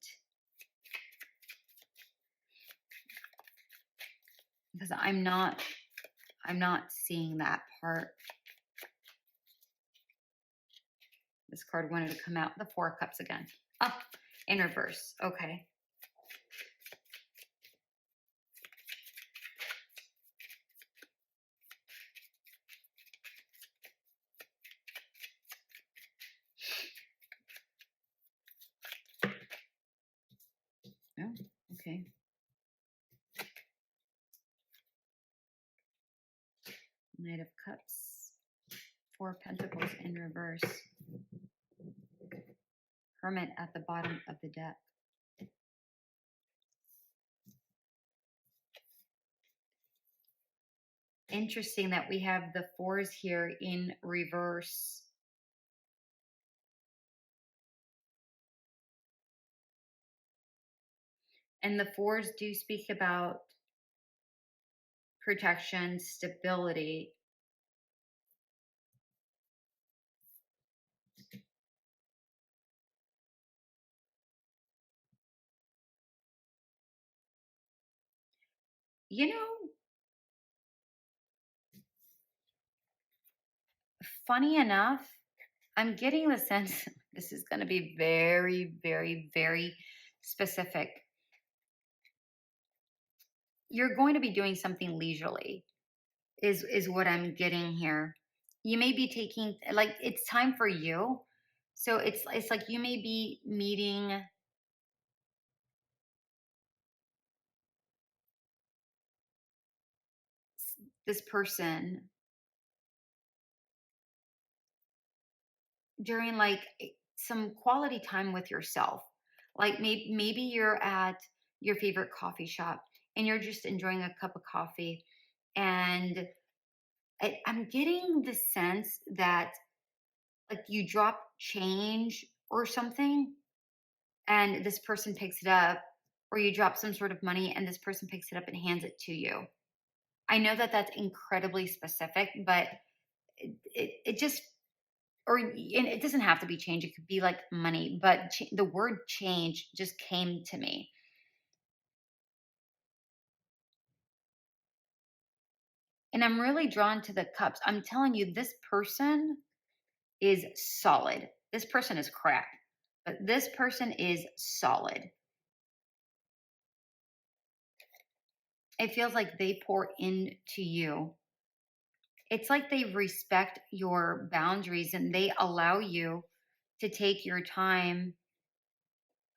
Because I'm not seeing that part. This card wanted to come out, the Four of Cups again. Oh, in reverse. Okay. Oh, okay. Knight of Cups. Four of Pentacles in reverse. Hermit at the bottom of the deck. Interesting that we have the fours here in reverse. And the fours do speak about protection, stability. You know, funny enough, I'm getting the sense this is going to be very, very, very specific. You're going to be doing something leisurely, is what I'm getting here. You may be taking, like, it's time for you. So it's like you may be meeting this person during like some quality time with yourself. Like maybe you're at your favorite coffee shop and you're just enjoying a cup of coffee, and I'm getting the sense that like you drop change or something and this person picks it up, or you drop some sort of money and this person picks it up and hands it to you. I know that that's incredibly specific, but it just, or and it doesn't have to be change. It could be like money, but the word change just came to me. And I'm really drawn to the cups. I'm telling you, this person is solid. This person is crap, but this person is solid. It feels like they pour into you. It's like they respect your boundaries and they allow you to take your time.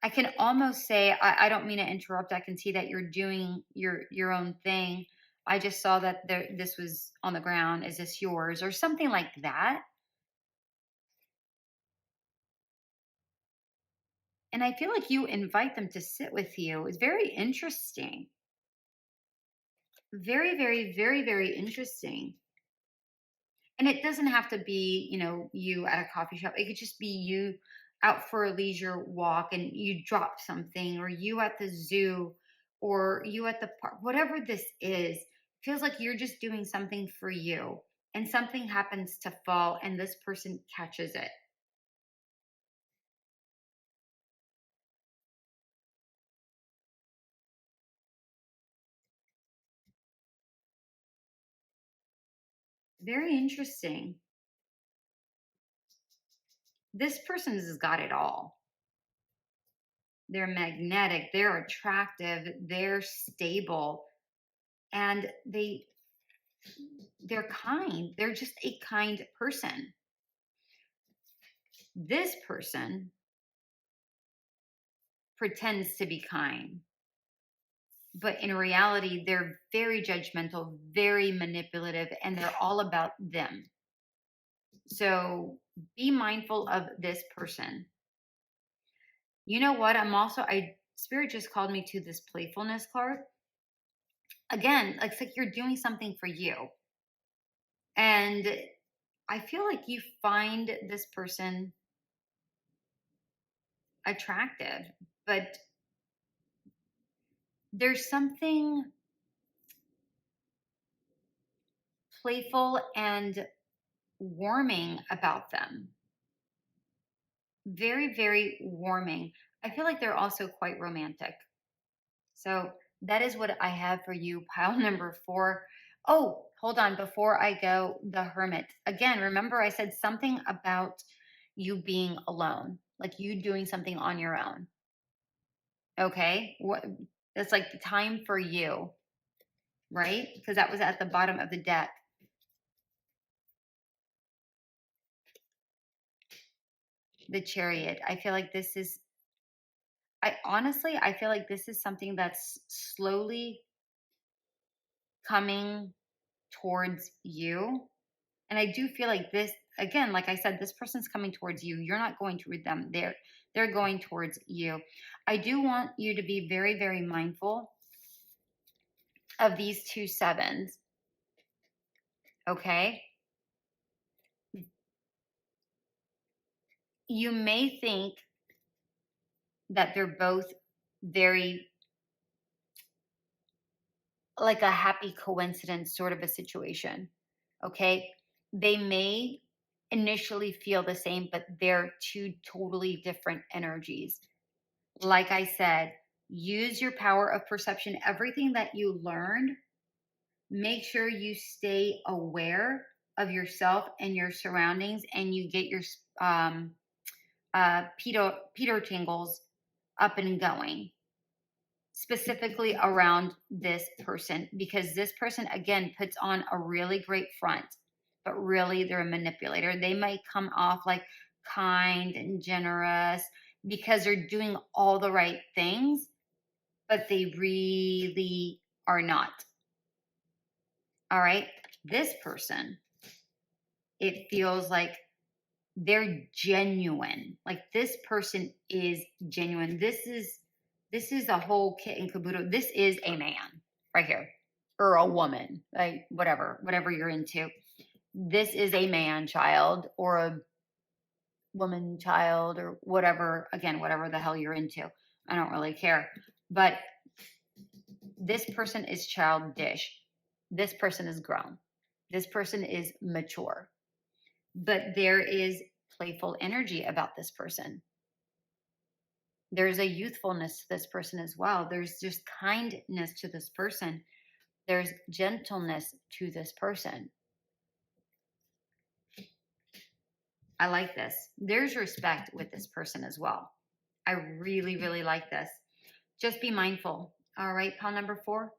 I can almost say, I don't mean to interrupt. I can see that you're doing your own thing. I just saw that this was on the ground. Is this yours? Or something like that. And I feel like you invite them to sit with you. It's very interesting. Very, very, very, very interesting. And it doesn't have to be, you at a coffee shop. It could just be you out for a leisure walk and you drop something, or you at the zoo, or you at the park, whatever this is. Feels like you're just doing something for you. and something happens to fall and this person catches it. Very interesting. This person has got it all. They're magnetic, they're attractive, they're stable, and they're kind. They're just a kind person. This person pretends to be kind, but in reality, they're very judgmental, very manipulative, and they're all about them. So be mindful of this person. You know what? Spirit just called me to this playfulness card. Again, like, it's like you're doing something for you. And I feel like you find this person attractive, but there's something playful and warming about them. Very, very warming. I feel like they're also quite romantic. So that is what I have for you, pile number 4. Oh, hold on. Before I go, the Hermit. Again, remember I said something about you being alone, like you doing something on your own. Okay? What it's like the time for you, right? Because that was at the bottom of the deck. The Chariot. I feel like this is something that's slowly coming towards you. And I do feel like this, again, like I said, this person's coming towards you. You're not going to read them. They're going towards you. I do want you to be very, very mindful of these 2 sevens. Okay? You may think that they're both very like a happy coincidence sort of a situation. Okay? They may initially feel the same, but they're 2 totally different energies. Like I said, use your power of perception. Everything that you learned, make sure you stay aware of yourself and your surroundings, and you get your Peter tingles up and going, specifically around this person, because this person, again, puts on a really great front, but really they're a manipulator. They might come off like kind and generous because they're doing all the right things, but they really are not. All right. This person, it feels like they're genuine. Like this person is genuine. This is a whole kit and caboodle. This is a man right here, or a woman, like whatever you're into. This is a man child or a woman child or whatever. Again, whatever the hell you're into. I don't really care. But this person is childish. This person is grown. This person is mature. But there is playful energy about this person. There's a youthfulness to this person as well. There's just kindness to this person. There's gentleness to this person. I like this. There's respect with this person as well. I really, really like this. Just be mindful. All right, pile number 4.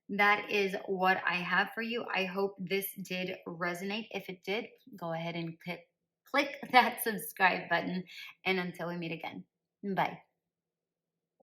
That is what I have for you. I hope this did resonate. If it did, go ahead and click that subscribe button. And until we meet again, bye.